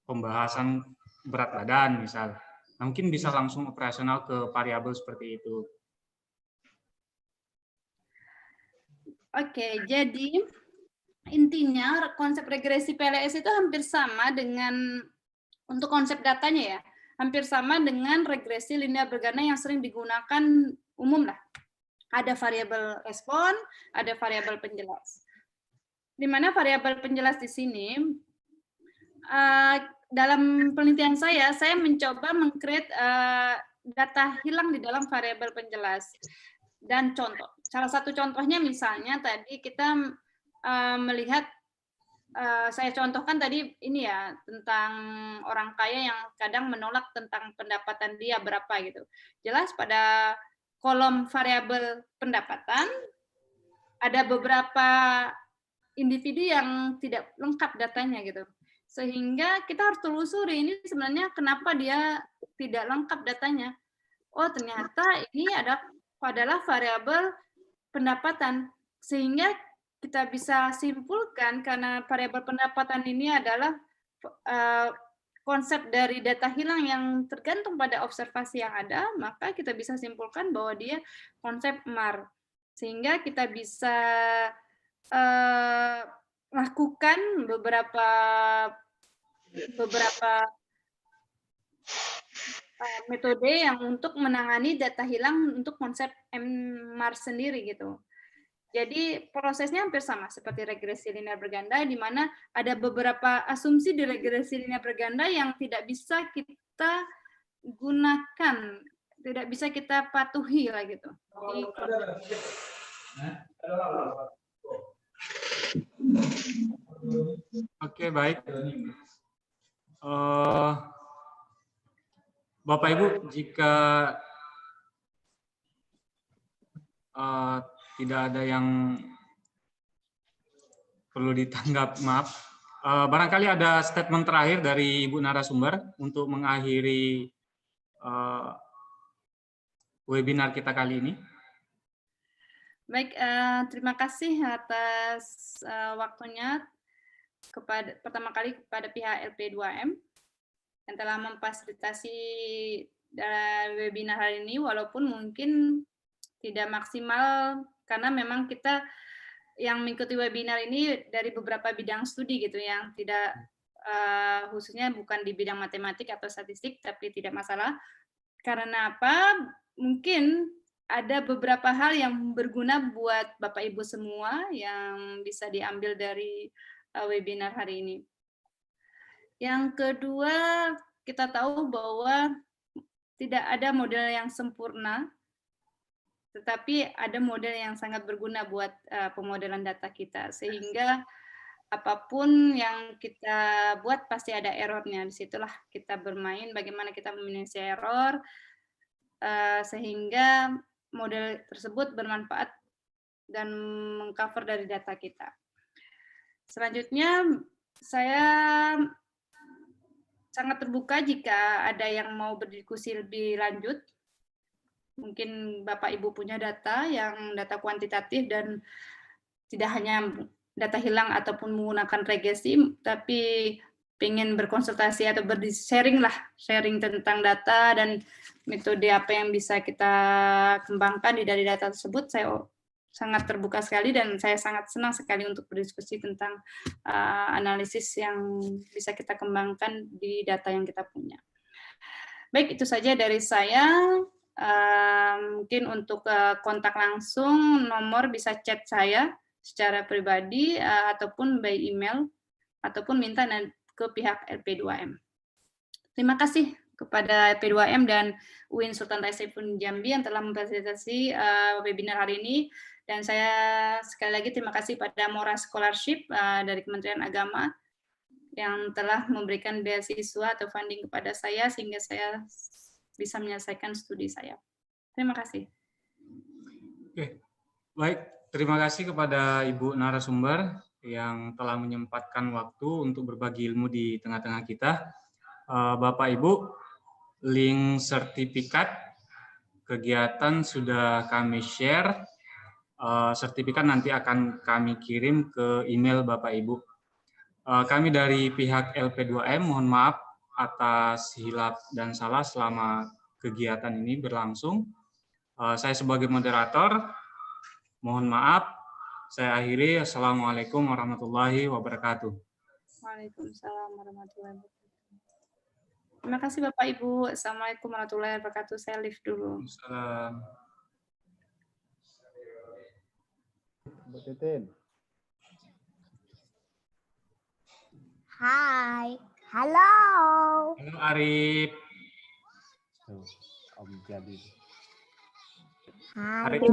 pembahasan berat badan misal. Nah, mungkin bisa langsung operasional ke variabel seperti itu. Oke, jadi intinya konsep regresi PLS itu hampir sama dengan, untuk konsep datanya ya, hampir sama dengan regresi linear berganda yang sering digunakan umum lah. Ada variabel respon, ada variabel penjelas. Di mana variabel penjelas di sini, dalam penelitian saya mencoba meng-create data hilang di dalam variabel penjelas. Dan contoh, salah satu contohnya misalnya tadi kita melihat saya contohkan tadi ini ya, tentang orang kaya yang kadang menolak tentang pendapatan dia berapa gitu. Jelas pada kolom variabel pendapatan ada beberapa individu yang tidak lengkap datanya gitu. Sehingga kita harus telusuri ini sebenarnya kenapa dia tidak lengkap datanya. Oh, ternyata ini adalah variabel pendapatan. Sehingga kita bisa simpulkan karena variabel pendapatan ini adalah konsep dari data hilang yang tergantung pada observasi yang ada, maka kita bisa simpulkan bahwa dia konsep MAR. Sehingga kita bisa lakukan beberapa metode yang untuk menangani data hilang untuk konsep MAR sendiri gitu. Jadi prosesnya hampir sama seperti regresi linear berganda, di mana ada beberapa asumsi di regresi linear berganda yang tidak bisa kita gunakan, tidak bisa kita patuhi lah gitu. Oke, baik. Bapak Ibu, jika tidak ada yang perlu ditanggap, maaf. Barangkali ada statement terakhir dari Ibu narasumber untuk mengakhiri webinar kita kali ini. Baik, terima kasih atas waktunya pertama kali kepada pihak LP2M yang telah memfasilitasi webinar hari ini, walaupun mungkin tidak maksimal karena memang kita yang mengikuti webinar ini dari beberapa bidang studi gitu, yang tidak khususnya bukan di bidang matematik atau statistik, tapi tidak masalah. Karena apa? Mungkin ada beberapa hal yang berguna buat Bapak Ibu semua yang bisa diambil dari webinar hari ini. Yang kedua, kita tahu bahwa tidak ada model yang sempurna, tetapi ada model yang sangat berguna buat pemodelan data kita, sehingga apapun yang kita buat pasti ada errornya. Disitulah kita bermain bagaimana kita meminimasi error, sehingga model tersebut bermanfaat dan mengcover dari data kita. Selanjutnya, saya sangat terbuka jika ada yang mau berdiskusi lebih lanjut. Mungkin Bapak Ibu punya data yang data kuantitatif dan tidak hanya data hilang ataupun menggunakan regresi, tapi pengen berkonsultasi atau sharing tentang data dan metode apa yang bisa kita kembangkan dari data tersebut. Saya sangat terbuka sekali dan saya sangat senang sekali untuk berdiskusi tentang analisis yang bisa kita kembangkan di data yang kita punya. Baik, itu saja dari saya. Mungkin untuk kontak langsung, nomor bisa chat saya secara pribadi ataupun by email, ataupun minta ke pihak LP2M. Terima kasih kepada LP2M dan UIN Sultan Taisifun Jambi yang telah memfasilitasi webinar hari ini. Dan saya sekali lagi terima kasih pada Mora Scholarship dari Kementerian Agama yang telah memberikan beasiswa atau funding kepada saya sehingga saya bisa menyelesaikan studi saya. Terima kasih. Oke, baik. Terima kasih kepada Ibu narasumber yang telah menyempatkan waktu untuk berbagi ilmu di tengah-tengah kita. Bapak Ibu, link sertifikat kegiatan sudah kami share. Sertifikat nanti akan kami kirim ke email Bapak Ibu. Kami dari pihak LP2M mohon maaf atas hilap dan salah selama kegiatan ini berlangsung. Saya sebagai moderator, mohon maaf. Saya akhiri. Assalamualaikum warahmatullahi wabarakatuh. Waalaikumsalam warahmatullahi wabarakatuh. Terima kasih Bapak Ibu. Assalamualaikum warahmatullahi wabarakatuh. Saya live dulu. Assalamualaikum. Bu Titin. Hai, halo. Halo Arif. Om jadi. Hai. Arif,